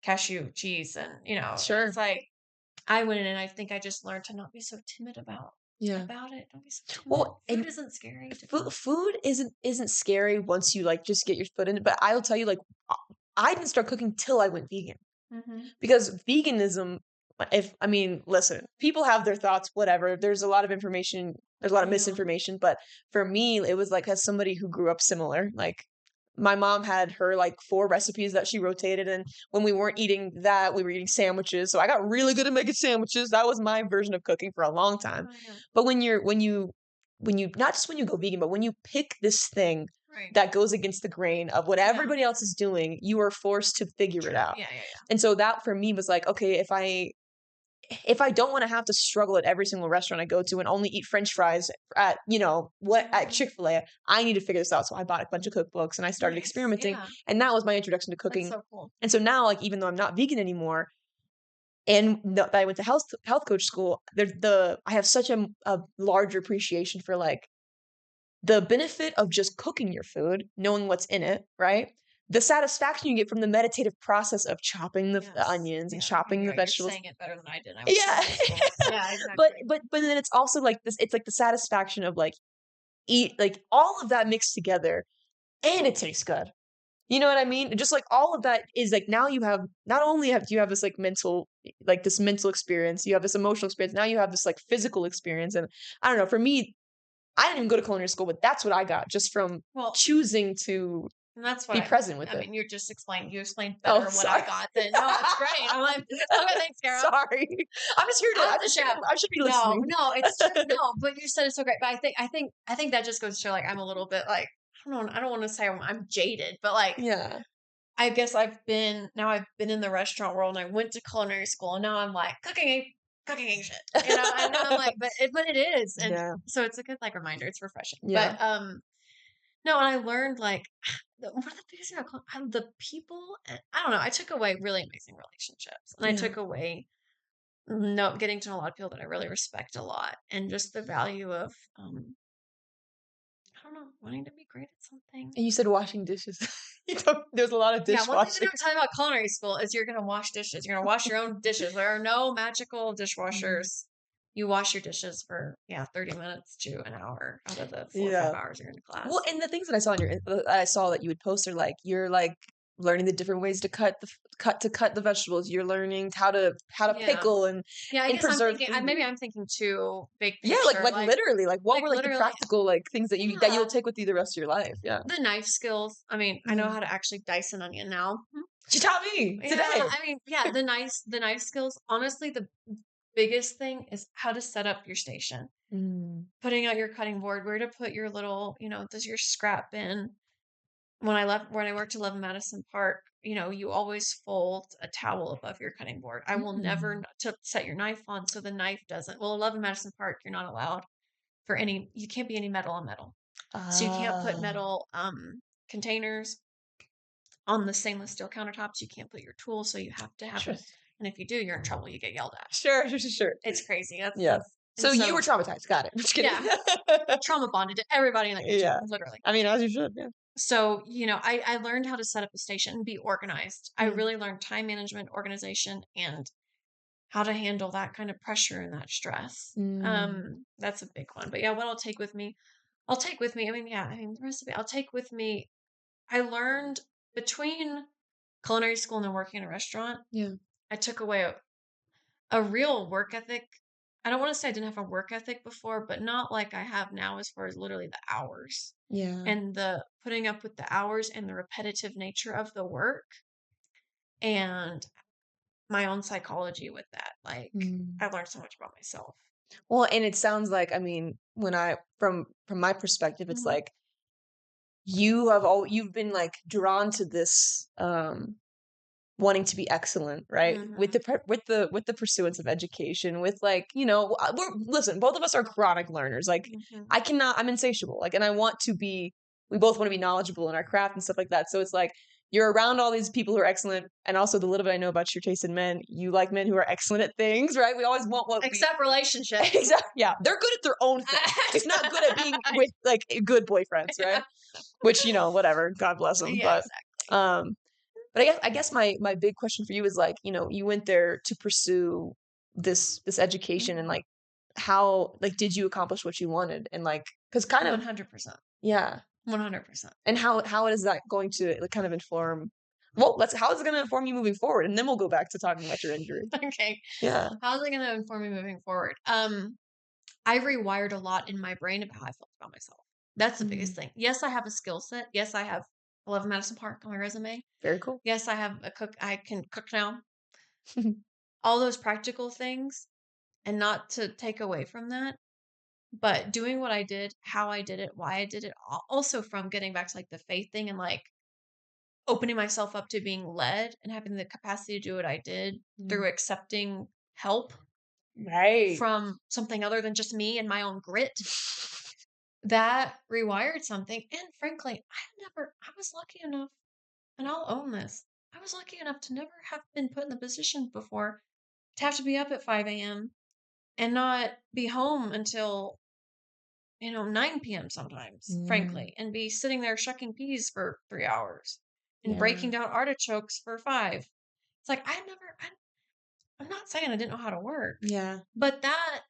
cashew cheese, and Sure. it's like I went in and I think I just learned to not be so timid about Yeah. it. Don't be so timid. Well, Food and isn't scary. food isn't scary once you like just get your foot in it. But I'll tell you, like, I didn't start cooking till I went vegan Mm-hmm. because veganism. If I mean, listen, people have their thoughts. Whatever. There's a lot of information. There's a lot of Yeah. misinformation. But for me, it was like as somebody who grew up similar, like. My mom had her like 4 recipes that she rotated, and when we weren't eating that, we were eating sandwiches. So I got really good at making sandwiches. That was my version of cooking for a long time. Oh, yeah. But when you not just when you go vegan, but when you pick this thing Right. that goes against the grain of what Yeah. everybody else is doing, you are forced to figure it True. out. Yeah. And so that for me was like, okay, if I don't want to have to struggle at every single restaurant I go to and only eat French fries at at Chick-fil-A, I need to figure this out. So I bought a bunch of cookbooks and I started Nice. experimenting, Yeah. and that was my introduction to That's cooking. so cool. And so now, like, even though I'm not vegan anymore, and that I went to health coach school, I have such a larger appreciation for like the benefit of just cooking your food, knowing what's in it, right? The satisfaction you get from the meditative process of chopping the Yes. onions and Yeah. chopping the You're vegetables. saying it better than I did. I was Yeah. in school. Yeah, But exactly. but then it's also like this, it's like the satisfaction of like eat like all of that mixed together, and it tastes good. You know what I mean? Just like all of that is like now you have not only have you have this like this mental experience, you have this emotional experience, now you have this like physical experience. And I don't know, for me, I didn't even go to culinary school, but that's what I got just from Well, choosing to and that's what be present with I it. mean, you explained Oh, better what I sorry. got than no, it's great. I'm like, okay, thanks, Kara. Sorry. I'm just here to I'm the chef. I should be No, listening. no, it's true. No, but you said it so great. But I think that just goes to show like I'm a little bit like I don't want to say I'm jaded, but like Yeah. I guess I've been in the restaurant world and I went to culinary school and now I'm like cooking shit, and I'm like, but it is, and Yeah. so it's a good like reminder. It's refreshing, Yeah. but no, and I learned like one of the biggest things the people. I don't know. I took away really amazing relationships, and I Yeah. took away no getting to know a lot of people that I really respect a lot, and just the value of I don't know, wanting to be great at something. And you said washing dishes. There's a lot of Yeah, one thing to dishwashing. never tell you about culinary school is you're gonna wash dishes. You're gonna wash your own dishes. There are no magical dishwashers. You wash your dishes for 30 minutes to an hour out of the 4 or 5 Yeah. hours you're in Well, class. and the things that I saw on your I saw that you would post are like you're like learning the different ways to cut the vegetables. You're learning how to Yeah. pickle and Yeah, I guess I'm preserve thinking maybe food. I'm thinking too big Yeah, picture, like literally, like what were like the literally practical like things that you'll yeah, take with you the rest of your life? Yeah. the knife skills. I mean, I know Mm. how to actually dice an onion now. She taught me Yeah, today. I mean, yeah, the knife skills. Honestly, the biggest thing is how to set up your station. Mm. Putting out your cutting board, where to put your little, does your scrap bin. When I worked at 11 Madison Park, you always fold a towel above your cutting board. I will never Mm. to set your knife on so the knife doesn't. Well, 11 Madison Park, you're not allowed you can't be any metal on metal. So you can't put Ah, metal containers on the stainless steel countertops. You can't put your tools, so you have to have them. interesting. And if you do, you're in trouble. You get yelled at. Sure. It's crazy. Yeah. And So you were so traumatized. Got it. Just kidding. yeah, trauma bonded to everybody in the kitchen, Yeah. literally. I mean, as you should. Yeah. So, I learned how to set up a station and be organized. I Mm. really learned time management, organization, and how to handle that kind of pressure and that stress. Mm. That's a big one. But yeah, what I'll take with me, the rest of it, I'll take with me. I learned between culinary school and then working in a restaurant, Yeah. I took away a real work ethic. I don't want to say I didn't have a work ethic before, but not like I have now as far as literally the hours Yeah. and the putting up with the hours and the repetitive nature of the work and my own psychology with that. Like Mm. I learned so much about myself. Well, and it sounds like, I mean, when I from my perspective, it's Mhm. like you've been like drawn to this wanting to be excellent, right? With Mhm. the with the pursuance of education, with like, listen, both of us are chronic learners. Like Mhm. I'm insatiable. Like and I want to be we both want to be knowledgeable in our craft and stuff like that. So it's like you're around all these people who are excellent and also the little bit I know about your taste in men, you like men who are excellent at things, right? We always want what we Except relationships. exactly. Yeah, they're good at their own thing, just not good at being with like good boyfriends, right? Yeah. Which whatever, God bless them. Yeah, exactly. Um, but I guess my big question for you is like, you went there to pursue this education and Mhm. like how like did you accomplish what you wanted and like because kind of 100%. yeah 100%. and how is that going to like kind of inform well let's how is it going to inform you moving forward and then we'll go back to talking about your injury. Okay. Yeah. How's it going to inform me moving forward? I rewired a lot in my brain about how I felt about myself. That's the biggest Mm, thing. Yes, I have a skill set. Yes, I have 11 Madison Park on my resume. very cool. Yes, I have a cook. I can cook now. All those practical things, and not to take away from that, but doing what I did, how I did it, why I did it. Also, from getting back to like the faith thing and like opening myself up to being led and having the capacity to do what I did Mm, through accepting help right. from something other than just me and my own grit. That rewired something, and frankly, I was lucky enough, and I'll own this. I was lucky enough to never have been put in the position before to have to be up at 5 a.m. and not be home until, 9 p.m. sometimes, Mm, frankly, and be sitting there shucking peas for 3 hours and yeah. breaking down artichokes for 5. It's like I'm not saying I didn't know how to work, Yeah. but that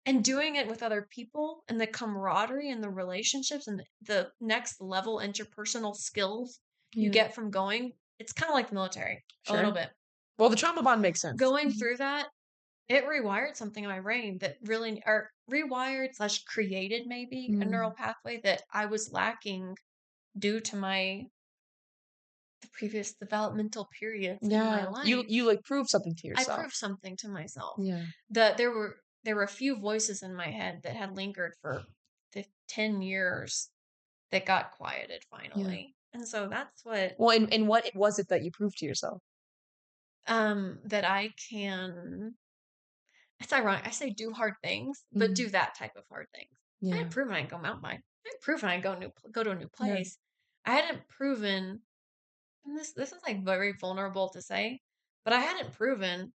and doing it with other people and the camaraderie and the relationships and the next level interpersonal skills you Yeah. get from going, it's kind of like the military a little Sure. bit. Well, the trauma bond makes sense. Going through that, it rewired something in my brain that really, or rewired slash created maybe a neural Mm. pathway that I was lacking due to the previous developmental periods in my Yeah. You life. like prove something to I yourself. proved something to myself. Yeah. That there were a few voices in my head that had lingered for 10 years that got quieted Yeah. finally. And so that's what Well, and what was it that you proved to yourself? that I can it's ironic. I say do hard things, but do that type of hard things. I Yeah. had proven I can go mountain bike. I had proven I can go to a new Yeah. place. I hadn't proven, and this is like very vulnerable to say, but I hadn't proven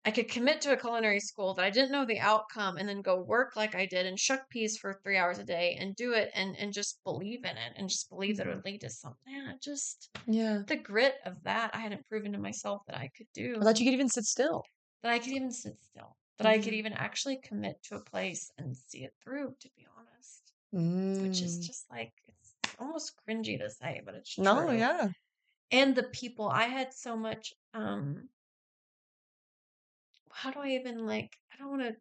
I could commit to a culinary school that I didn't know the outcome and then go work like I did and shuck peas for 3 hours a day and do it and just believe in it and just believe that it would lead to something. Yeah, just Yeah. the grit of that I hadn't proven to myself that I could do, I thought you could even sit still. that I could even sit still, that I could even actually commit to a place and see it through, to be honest. Which is Mm. just like, it's almost cringy to say, but it's No, true. yeah. And the people, I had so much, how do I even like, I don't want to,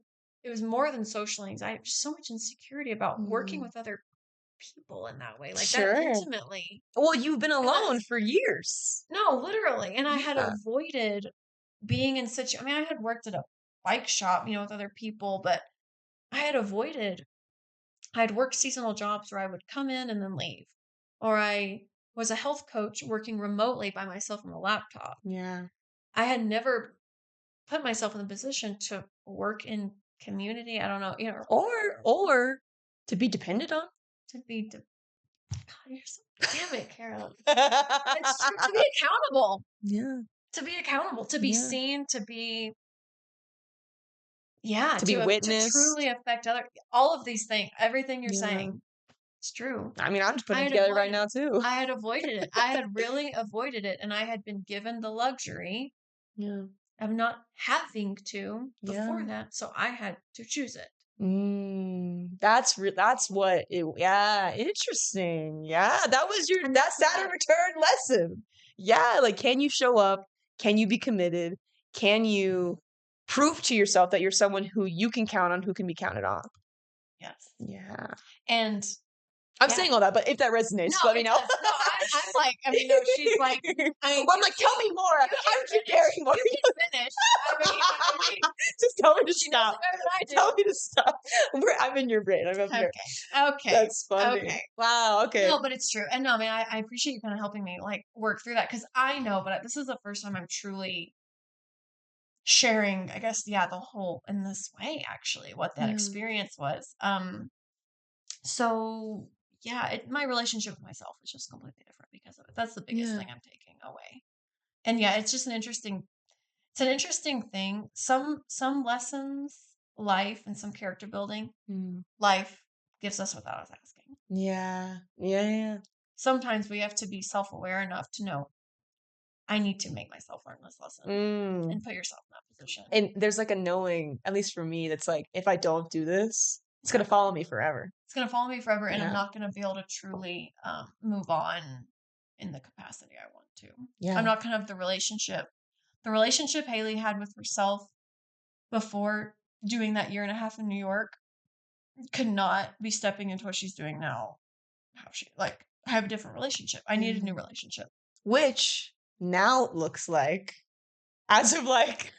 it was more than social anxiety, just so much insecurity about working Mm. with other people in that way, like that Sure. intimately. Well, you've been And alone that's, for years. no, literally. And I had Yeah. avoided being in such, I mean, I had worked at a bike shop, with other people, but I had avoided, I had worked seasonal jobs where I would come in and then leave. Or I was a health coach working remotely by myself on a laptop. Yeah. I had never put myself in the position to work in community. I don't know, Or to be depended on. to be, God, you're so, damn it, Carol. It's true. To be accountable, Yeah. to be Yeah. seen, to be, yeah, To be to truly witnessed. affect other, all of these things, everything you're Yeah. saying, it's true. I mean, I'm just putting I it had together right avoided now too. I had avoided it. I had really avoided it, and I had been given the luxury Yeah. of not having to before Yeah. that, so I had to choose it. That's what it, yeah, interesting. Yeah, that was your, And that that's Saturn it. return lesson. Yeah, like, can you show up? Can you be committed? Can you prove to yourself that you're someone who you can count on, who can be counted on? Yes. Yeah. And I'm yeah. saying all that, but if that resonates, No, just let me it know. does. No, I'm like, I mean, no, she's like, I mean, Well, I'm like, tell me more. I you don't can keep caring more. you can finish. I mean, Just tell me to she knows stop. it better than I Tell do. me to stop. I'm in your brain. I'm up here. Okay. That's funny. Okay. Wow. Okay. No, but it's true. And no, I mean, I appreciate you kind of helping me like work through that because I know, but this is the first time I'm truly sharing, I guess, yeah, the whole in this way, actually, what that Yeah. experience was. So yeah, my relationship with myself is just completely different because of it. That's the biggest Yeah. thing I'm taking away. And yeah, it's just it's an interesting thing. Some lessons, life and some character building, Mm. life gives us without us asking. Yeah. Yeah. Yeah. Sometimes we have to be self-aware enough to know I need to make myself learn this lesson Mm. and put yourself in that position. And there's like a knowing, at least for me, that's like, if I don't do this, it's Yeah. gonna follow me forever. It's going to follow me forever, and I'm Yeah. not going to be able to truly move on in the capacity I want to. Yeah. I'm not going to have the relationship. The relationship Haleigh had with herself before doing that year and a half in New York could not be stepping into what she's doing now. I have a different relationship. I need a new relationship. Which now looks like, as of like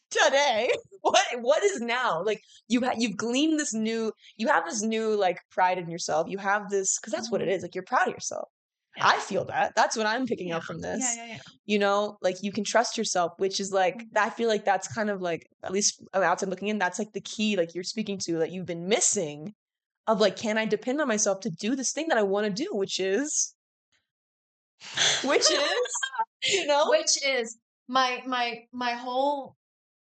today, what is now? Like, you've gleaned this new, you have this new like pride in yourself. You have this, because that's what it is. Like, you're proud of yourself. Yeah. I feel that. That's what I'm picking up from this. Like, you can trust yourself, which is like, I feel like that's kind of like, at least outside looking in, that's like the key, like you're speaking to, that you've been missing, of like, can I depend on myself to do this thing that I want to do, which is which is my whole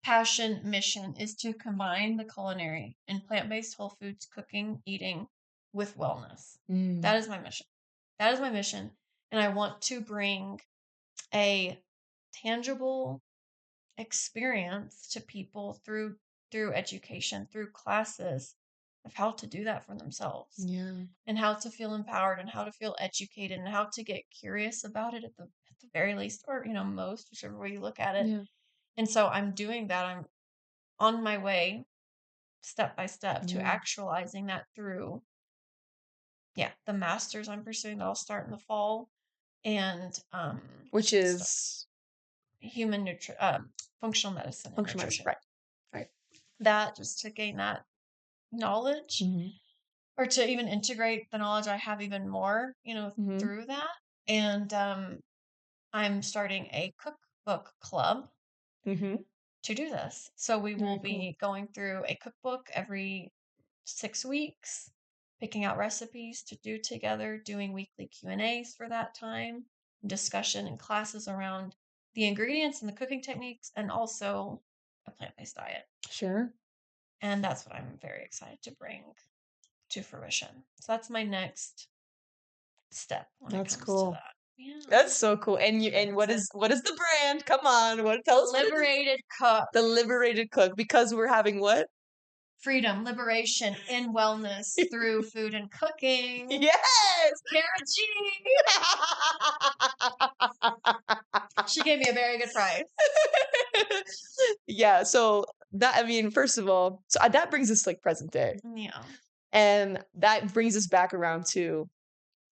passion mission is to combine the culinary and plant-based whole foods cooking, eating with wellness. That is my mission. That is my mission. And I want to bring a tangible experience to people through education, through classes of how to do that for themselves. Yeah. And how to feel empowered and how to feel educated and how to get curious about it at the very least, or most, whichever way you look at it. Yeah. And so I'm doing that. I'm on my way step by step to actualizing that through the masters I'm pursuing that I'll start in the fall, and which is human functional medicine and functional nutrition. medicine, right. That, just to gain that knowledge, or to even integrate the knowledge I have even more, through that. And I'm starting a cookbook club to do this. So we will Very cool. be going through a cookbook every 6 weeks, picking out recipes to do together, doing weekly Q&As for that time, discussion and classes around the ingredients and the cooking techniques, and also a plant-based diet. Sure. And that's what I'm very excited to bring to fruition. So that's my next step when That's it comes cool. to that. Yeah. That's so cool. And what is the brand? Come on, tell us what it is. Liberated Cook. The Liberated Cook, because we're having what? Freedom, liberation, and wellness through food and cooking. Yes. Kara G. She gave me a very good price. Yeah. So first of all, so that brings us like present day. Yeah. And that brings us back around to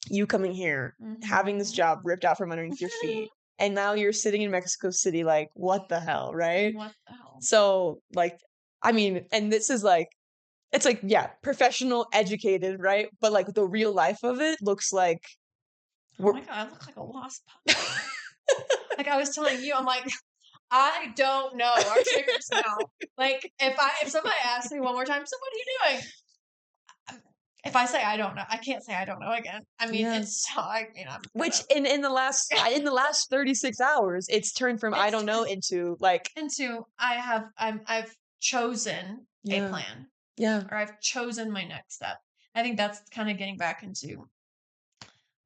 you coming here, having this job ripped out from underneath your feet. And now you're sitting in Mexico City, like, what the hell, right? What the hell? So, like, and this is like, it's like, yeah, professional, educated, right? But like the real life of it looks like oh my God, I look like a lost puppy. Like I was telling you, I'm like, I don't know our triggers now. Like if somebody asks me one more time, so what are you doing? If I say I don't know, I can't say I don't know again. I mean, it's so. I'm which in the last 36 hours, it's turned from I don't know into like I've chosen a plan. Yeah. Or I've chosen my next step. I think that's kind of getting back into,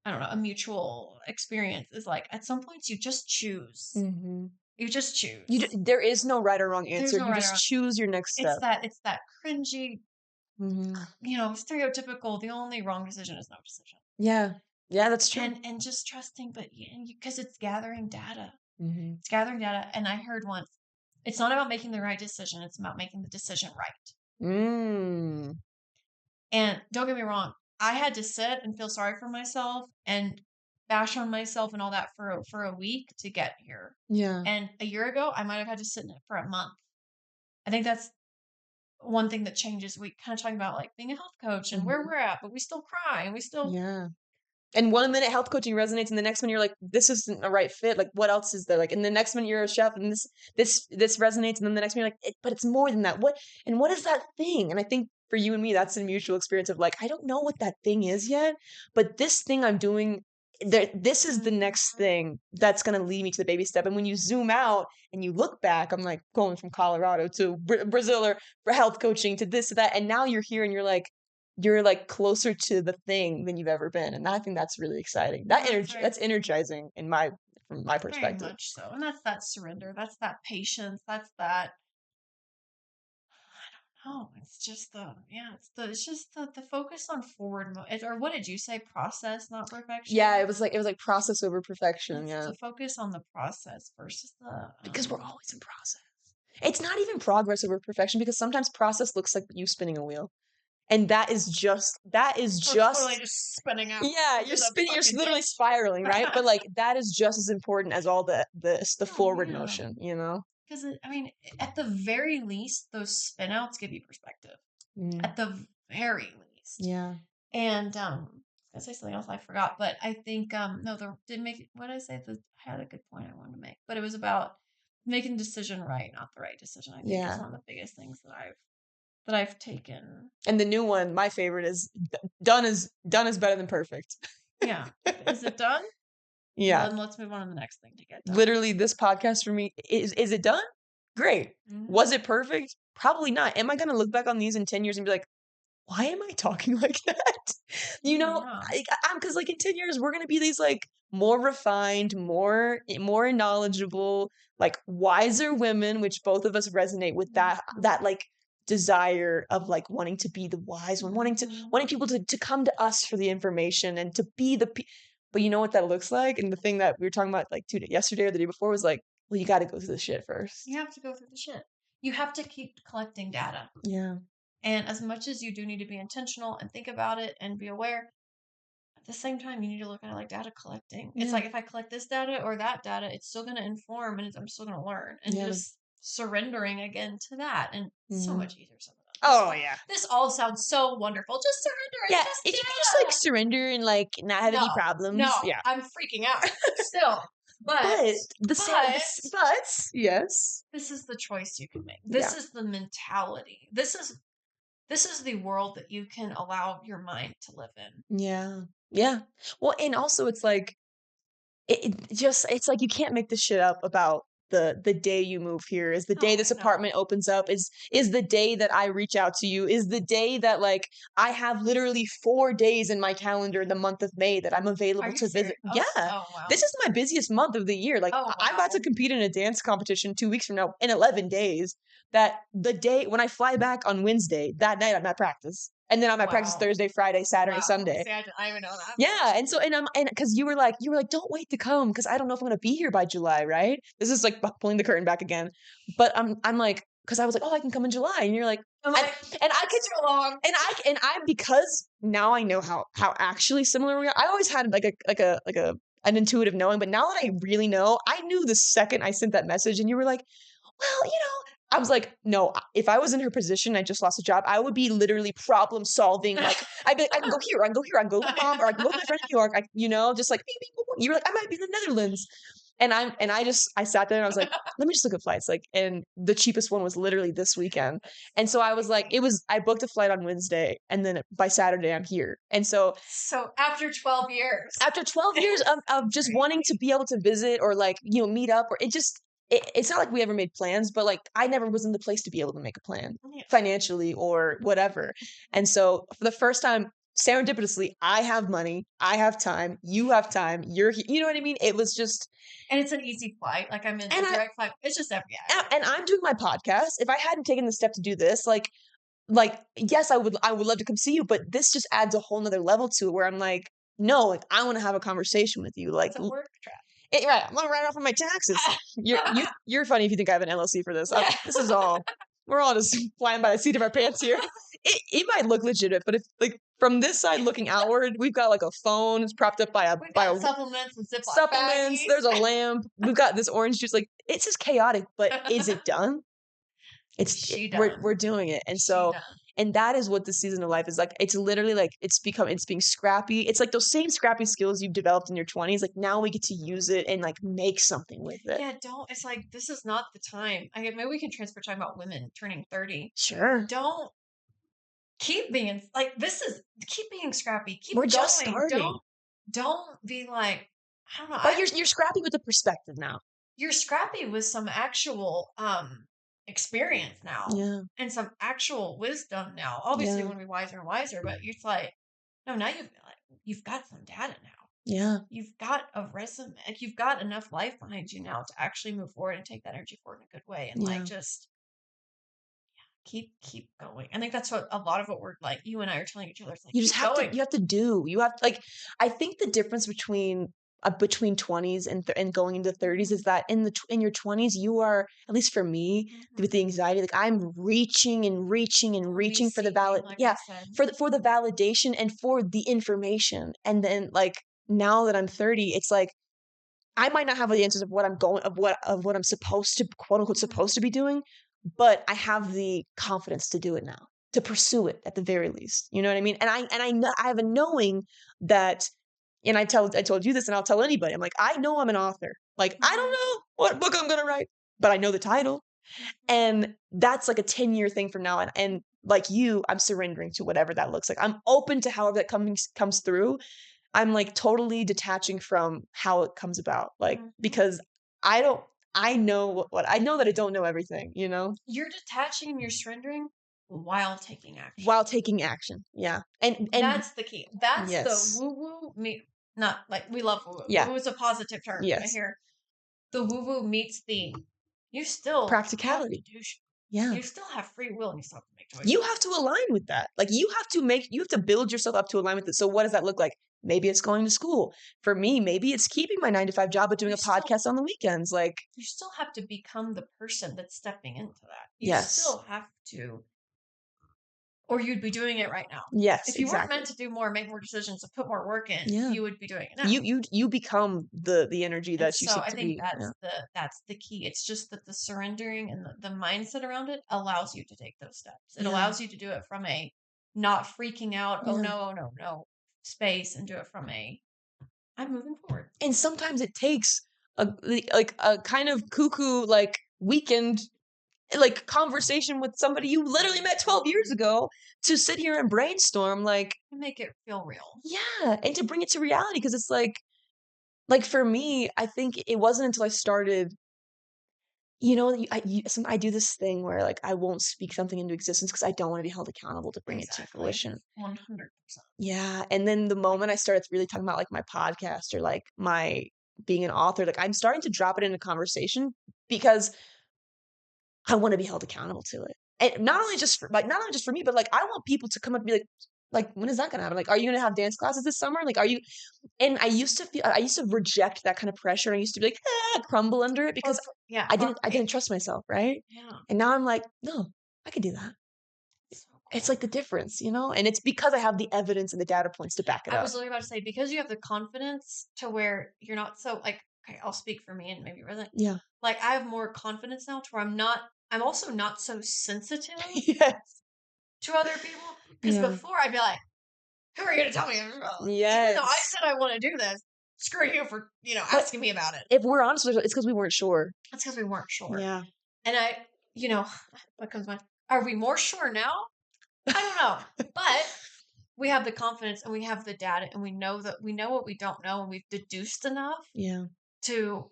I don't know, a mutual experience is like at some points you just choose. Mm-hmm. You just choose. There is no right or wrong answer. No you just choose your next step. It's that cringy, stereotypical, the only wrong decision is no decision. Yeah. Yeah, that's true. And just trusting, but because it's gathering data. Mm-hmm. It's gathering data. And I heard once, it's not about making the right decision. It's about making the decision right. Mm. And don't get me wrong, I had to sit and feel sorry for myself and bash on myself and all that for a week to get here. Yeah. And a year ago, I might have had to sit in it for a month. I think that's one thing that changes. We kind of talking about like being a health coach and where we're at, but we still cry and we still. Yeah. And 1 minute health coaching resonates, and the next minute you're like, this isn't a right fit. Like, what else is there? Like, and the next minute you're a chef, and this resonates, and then the next minute you're like, but it's more than that. What is that thing? And I think for you and me, that's a mutual experience of like, I don't know what that thing is yet, but this thing I'm doing, this is the next thing that's going to lead me to the baby step. And when you zoom out and you look back, I'm like going from Colorado to Brazil or for health coaching to this to that, and now you're here and you're like closer to the thing than you've ever been. And I think that's really exciting. That's energizing from my perspective. Very much so. And that's that surrender. That's that patience. That's that. I don't know. It's just the focus on forward or what did you say? Process, not perfection. Yeah, it was like process over perfection. It's the focus on the process versus because we're always in process. It's not even progress over perfection, because sometimes process looks like you spinning a wheel. And that is just totally just spinning out. Yeah, you're spinning, you're literally spiraling, right? But like that is just as important as all the forward motion, Because at the very least, those spin outs give you perspective. At the very least. Yeah. And I was gonna say something else I forgot, but I think what did I say? I had a good point I wanted to make, but it was about making the decision right, not the right decision. I think is one of the biggest things that I've taken. And the new one, my favorite, is done is better than perfect. Yeah. Is it done? Yeah. Well, then let's move on to the next thing to get done. Literally, this podcast for me, is it done? Great. Was it perfect? Probably not. Am I going to look back on these in 10 years and be like, why am I talking like that? Because like in 10 years, we're going to be these like more refined, more knowledgeable, like wiser women, which both of us resonate with that like desire of like wanting to be the wise one, wanting people to come to us for the information and to be but you know what that looks like? And the thing that we were talking about like yesterday or the day before was like, well, you got to go through the shit first. You have to go through the shit. You have to keep collecting data. Yeah. And as much as you do need to be intentional and think about it and be aware, at the same time, you need to look at it like data collecting. Yeah. It's like if I collect this data or that data, it's still going to inform and I'm still going to learn. And just surrendering again to that. And so much easier some of that. Yeah. This all sounds so wonderful. Just surrender. Yeah, if you just like surrender and like not have any problems. No, yeah. I'm freaking out. Still. But but yes. this is the choice you can make. Yeah. This is the mentality. This is the world that you can allow your mind to live in. Yeah. Yeah. Well, and also it's like it's like you can't make this shit up about the day you move here, is the day No, this I know. apartment opens up, is the day that I reach out to you, is the day that like I have literally 4 days in my calendar in the month of May that I'm Are available you to visit. serious? Yeah. Oh, wow. This is my busiest month of the year. Like Oh, I'm about to wow. compete in a dance competition 2 weeks from now in 11 days. That the day when I fly back on Wednesday, that night I'm at practice. And then I'm at practice Wow. Thursday, Friday, Saturday, Wow. Sunday. See, I didn't even know that. Yeah, and so and because you were like, don't wait to come because I don't know if I'm gonna be here by July, right? This is like pulling the curtain back again, but I'm like, because I was like, oh, I can come in July, and you're like, I'm and like, and I could, that's too long. and I because now I know how actually similar we are. I always had like a an intuitive knowing, but now that I really know, I knew the second I sent that message, and you were like, well, I was like, no, if I was in her position, I just lost a job, I would be literally problem solving. Like, I'd be like, I can go here, I can go here, I can go with mom, or I can go with my friend in New York. Just like, beep, beep, boop, boop. You were like, I might be in the Netherlands. I sat there and I was like, let me just look at flights. Like, and the cheapest one was literally this weekend. And so I was like, I booked a flight on Wednesday and then by Saturday I'm here. And so after 12 years. after 12 years of just wanting to be able to visit or like, meet up, or it's not like we ever made plans, but like I never was in the place to be able to make a plan financially or whatever. And so for the first time, serendipitously, I have money, I have time, you have time, you know what I mean? It was just, And it's an easy flight. Like I'm in a direct flight. It's just every hour. and I'm doing my podcast. If I hadn't taken the step to do this, like yes, I would love to come see you, but this just adds a whole nother level to it where I'm like, no, like I want to have a conversation with you. Like It's a work trap. right, I'm gonna write off on my taxes. You're funny if you think I have an LLC for this. This is all, we're all just flying by the seat of our pants here. It might look legitimate, but if like from this side looking outward, we've got like a phone. It's propped up by a supplements and supplements. There's a lamp. We've got this orange juice. Like it's just chaotic, but is it done? We're doing it, and so and that is what the season of life is like. It's literally like it's being scrappy. It's like those same scrappy skills you've developed in your 20s. Like now we get to use it and like make something with it. Yeah, it's like this is not the time. Maybe we can transfer talking about women turning 30. Sure. Don't keep being like keep being scrappy. We're just starting. Don't be like, I don't know. But you're scrappy with the perspective now. You're scrappy with some actual experience now. Yeah. And some actual wisdom now. Obviously you're gonna be wiser and wiser, but you're like, no, now you've got some data now. Yeah. You've got a resume. Like you've got enough life behind you now to actually move forward and take that energy forward in a good way. And like just keep going. I think that's what a lot of what we're like, you and I are telling each other. Like, you just have to, like, I think the difference between 20s and going into 30s is that in your 20s, you are, at least for me, with the anxiety, like I'm reaching and reaching and reaching for the for the validation and for the information. And then like, now that I'm 30, it's like, I might not have the answers of what I'm supposed to, quote unquote, supposed to be doing, but I have the confidence to do it now, to pursue it at the very least. You know what I mean? And I know, I have a knowing that, and I told you this, and I'll tell anybody. I'm like, I know I'm an author. Like, I don't know what book I'm gonna write, but I know the title. And that's like a 10-year thing from now. And like you, I'm surrendering to whatever that looks like. I'm open to however that comes through. I'm like totally detaching from how it comes about. Like, because I know I know that I don't know everything, you know? You're detaching and you're surrendering while taking action. Yeah. And that's the key. That's the woo-woo not like we love woo-woo. Yeah. Woo-woo is a positive term. Yes. I hear the woo-woo meets the you still practicality. Yeah. You still have free will and you still have to make choices. You have to align with that. Like you have to build yourself up to align with it. So what does that look like? Maybe it's going to school. For me, maybe it's keeping my 9-to-5 job, but doing a podcast on the weekends. Like you still have to become the person that's stepping into that. You still have to, or you'd be doing it right now. Yes. If you weren't meant to do more, make more decisions, and put more work in, you would be doing it now. You become the energy that you seek to be. So I think that's the key. It's just that the surrendering and the mindset around it allows you to take those steps. It allows you to do it from a not freaking out, oh no space, and do it from a I'm moving forward. And sometimes it takes like a kind of cuckoo like weekend like conversation with somebody you literally met 12 years ago to sit here and brainstorm like And make it feel real. yeah, and to bring it to reality because it's like for me, I think it wasn't until I started I do this thing where like I won't speak something into existence because I don't want to be held accountable to bring it to Exactly. fruition. 100%. Yeah, and then the moment I started really talking about like my podcast or like my being an author, like I'm starting to drop it into conversation because I want to be held accountable to it. And not only just for me, but like I want people to come up and be like, when is that gonna happen? Like, are you gonna have dance classes this summer? Like, are you? And I used to reject that kind of pressure. I used to be like, crumble under it because I didn't trust myself, right? Yeah. And now I'm like, no, I can do that. So It's cool. like the difference, and it's because I have the evidence and the data points to back it I up. was literally about to say, because you have the confidence to where you're not so like, okay, I'll speak for me and maybe resonate. Yeah. Like I have more confidence now to where I'm also not so sensitive Yes. to other people. Because Yeah. before I'd be like, who are you to tell me? Even though I Yes. said I want to do this, screw you for, But asking me about it. if we're honest with it's because we weren't sure. That's because we weren't sure. Yeah. And what comes to mind? Are we more sure now? I don't know. But we have the confidence and we have the data and we know what we don't know and we've deduced enough Yeah. to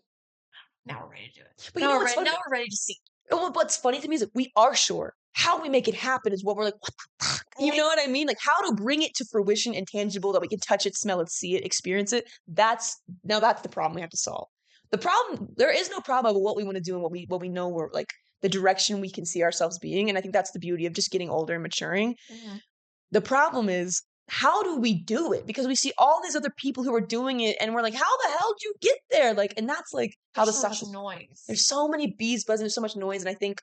now we're ready to do it. But Now what's funny? now we're ready to see. Well, what's funny to me is that we are sure. How we make it happen is what we're like, what the fuck? You know what I mean? Like how to bring it to fruition and tangible that we can touch it, smell it, see it, experience it. That's the problem we have to solve. There is no problem of what we want to do and what we know we're like the direction we can see ourselves being. And I think that's the beauty of just getting older and maturing. Mm-hmm. The problem is, how do we do it? Because we see all these other people who are doing it and we're like, how the hell did you get there? Like, and that's like how There's the so much sausage noise. there's so many bees buzzing, there's so much noise. And I think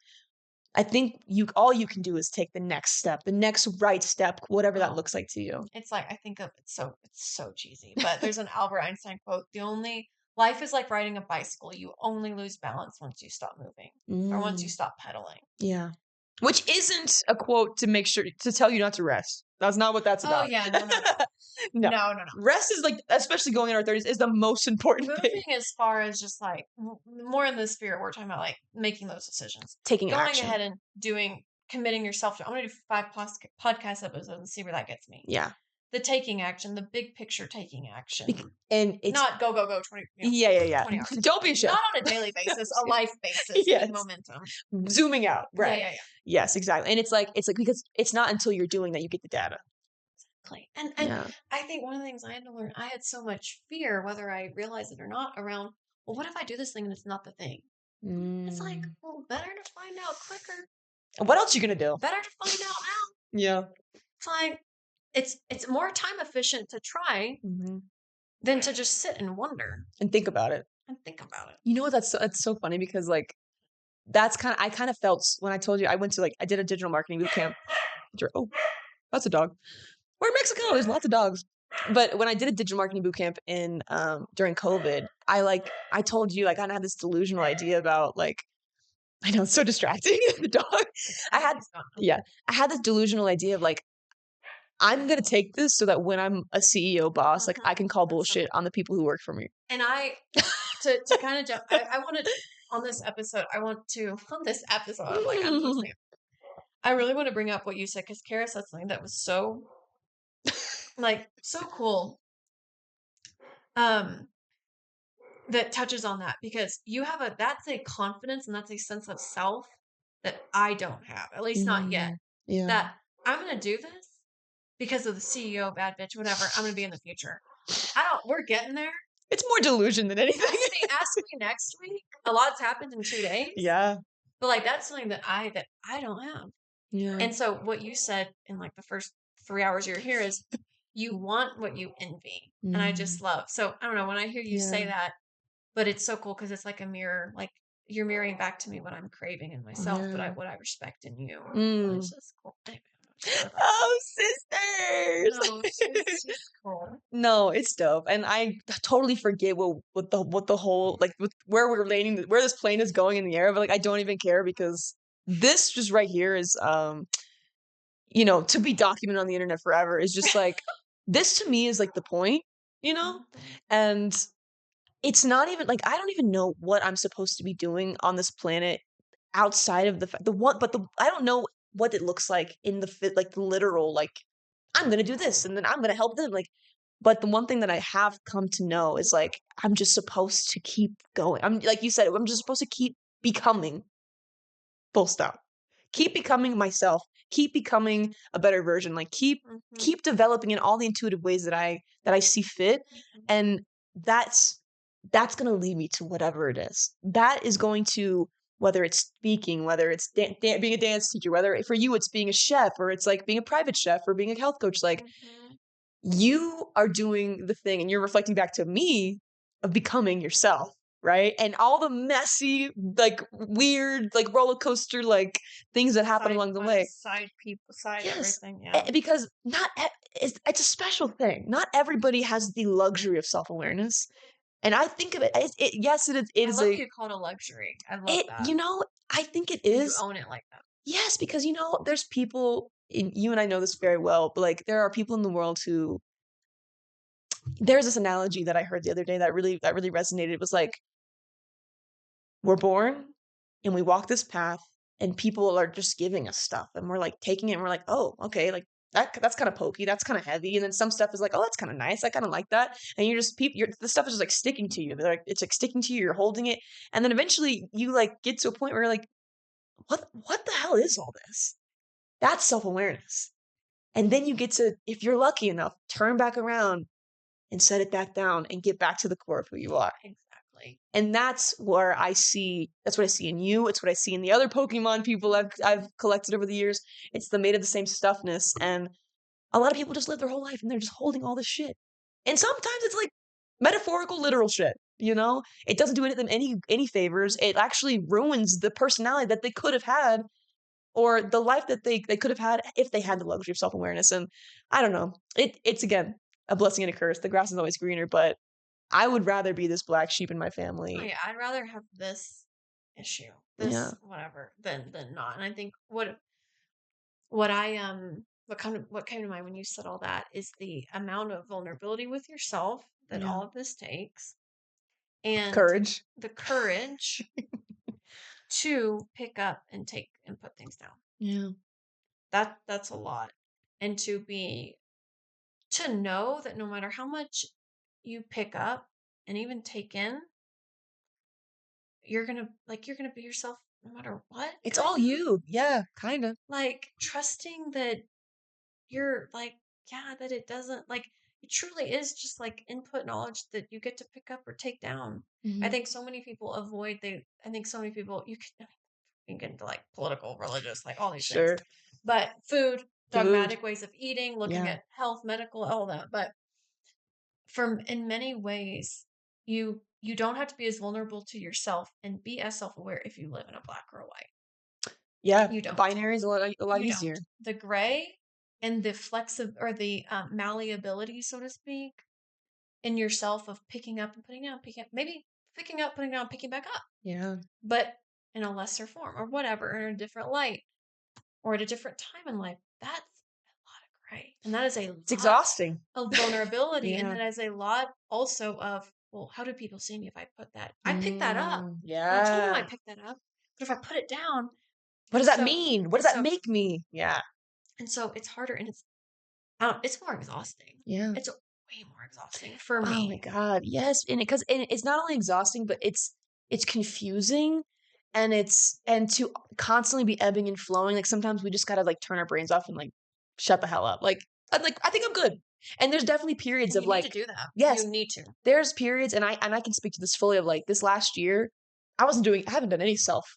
all you can do is take the next step, the next right step, whatever that looks like to you. It's like I think of it's so cheesy. But there's an Albert Einstein quote: "The only life is like riding a bicycle. You only lose balance once you stop moving or once you stop pedaling." Yeah. Which isn't a quote to tell you not to rest. That's not what that's Oh about. yeah, no. No. No. Rest is like, especially going in our 30s, is the most important thing. Moving as far as just like more in the spirit we're talking about, like making those decisions, Taking going action. ahead and committing yourself to. I'm gonna do 5 podcast episodes and see where that gets me. Yeah. The taking action, the big picture taking action, and it's not go 20. Yeah. 20 hours. Don't be a chef. Not on a daily basis, a life basis Yes. with momentum. Zooming out, right? Yeah. Yes, exactly. And it's like because it's not until you're doing that you get the data. Exactly. And I think one of the things I had to learn, I had so much fear, whether I realize it or not, around, well, what if I do this thing and it's not the thing? It's like, well, better to find out quicker. What else are you gonna do? Better to find out now. Yeah. It's like it's more time efficient to try than to just sit and wonder and think about it. You know what? That's so funny because like I kind of felt when I told you I did a digital marketing boot camp. Oh, that's a dog. We're in Mexico. There's lots of dogs. But when I did a digital marketing boot camp during COVID, I told you I kind of had this delusional idea about like, I know it's so distracting. The dog. I had this delusional idea of like, I'm gonna take this so that when I'm a CEO boss, like I can call bullshit on the people who work for me. And to kind of jump, I want to on this episode. I'm like, I'm listening. I really want to bring up what you said because Kara said something that was so so cool. That touches on that because you have that's a confidence and that's a sense of self that I don't have, at least not yet. Yeah. That I'm gonna do this because of the CEO, bad bitch, whatever. I'm gonna be in the future. We're getting there. It's more delusion than anything. Ask me next week. A lot's happened in 2 days. Yeah. But like that's something that I don't have. Yeah. And so what you said in like the first 3 hours you're here is you want what you envy. And I just love. So I don't know, when I hear you say that, but it's so cool because it's like a mirror, like you're mirroring back to me what I'm craving in myself, but what I respect in you. It's just cool. Oh, sisters! No, it's just cool. No, it's dope, and I totally forget what the whole like where we're landing, where this plane is going in the air. But like, I don't even care because this just right here is to be documented on the internet forever is just like this to me is like the point, and it's not even like I don't even know what I'm supposed to be doing on this planet outside of the one, but I don't know what it looks like in the fit, like the literal, like I'm gonna do this and then I'm gonna help them. Like, but the one thing that I have come to know is like I'm just supposed to keep going. I'm like you said, I'm just supposed to keep becoming. Full stop. Keep becoming myself. Keep becoming a better version. Like Mhm. keep developing in all the intuitive ways that I see fit, Mhm. and that's gonna lead me to whatever it is. That is going to whether it's speaking, whether it's being a dance teacher, whether for you it's being a chef or it's like being a private chef or being a health coach. Like Mhm. you are doing the thing and you're reflecting back to me of becoming yourself, right? And all the messy, like weird, like roller coaster, like things that happen Side along the way. quests, side people, side Yes, everything, yeah. because not it's a special thing. Not everybody has the luxury of self awareness, and I think of it as it. Yes, it is. It I is love a that you call it a luxury. I love it. that. You know, I think it You is. own it like that. Yes, because you know, there's people. You and I know this very well, but like there are people in the world who there's this analogy that I heard the other day that really resonated. It was like we're born and we walk this path and people are just giving us stuff and we're like taking it and we're like, "Oh, okay, like that's kind of pokey, that's kind of heavy." And then some stuff is like, "Oh, that's kind of nice. I kind of like that." And you're just people you're the stuff is just like sticking to you. They're like it's like sticking to you, you're holding it. And then eventually you like get to a point where you're like, what the hell is all this?" That's self-awareness. And then you get to if you're lucky enough, turn back around and set it back down and get back to the core of who you are. Exactly. And that's what I see in you. It's what I see in the other Pokemon people I've collected over the years. It's the made of the same stuffness. And a lot of people just live their whole life and they're just holding all this shit. And sometimes it's like metaphorical, literal shit, you know? It doesn't do them any favors. It actually ruins the personality that they could have had or the life that they could have had if they had the luxury of self-awareness. And I don't know. It's again a blessing and a curse. The grass is always greener, but I would rather be this black sheep in my Oh, family. yeah, I'd rather have this issue, Yeah. this whatever, than not. And I think what I what came to mind when you said all that is the amount of vulnerability with yourself that Yeah. all of this takes and Courage. the courage to pick up and take and put things down. Yeah. That's a lot. And to know that no matter how much you pick up and even take in, you're gonna be yourself no matter what, It's kind all of. you. Yeah, kinda. Like trusting that you're like, yeah, that it doesn't like it truly is just like input knowledge that you get to pick up or take down. I Mhm. think so many people avoid they I think so many people you can get into like political, religious, like all these things. Sure. But food, Food. dogmatic ways of eating, looking Yeah. at health, medical, all that. But from in many ways, you don't have to be as vulnerable to yourself and be as self-aware if you live in a black or a white. Yeah. You don't. Binary is a lot You easier. don't. The gray and the or the malleability, so to speak, in yourself of picking up and putting down, picking up, maybe picking up, putting down, picking back up, Yeah. but in a lesser form or whatever, or in a different light or at a different time in life. That's a lot of gray. And that is a It's lot exhausting. of vulnerability. And Yeah. that is a lot also of, well, how do people see me if I put that? I picked that up. And I told them I Yeah. picked that up. But if I put it down, What and does that so, mean? What and does that so, make me? Yeah. and so it's harder and it's more exhausting. Yeah. It's way more exhausting for Oh my me. god, yes, and it's not only exhausting, but it's confusing, and it's and to constantly be ebbing and flowing, like, sometimes we just gotta, like, turn our brains off and, like, shut the hell up, like, "I think I'm good," and there's definitely periods And of, you need to like do that. yes, You need to. there's periods, and I can speak to this fully of, like, this last year, I haven't done any self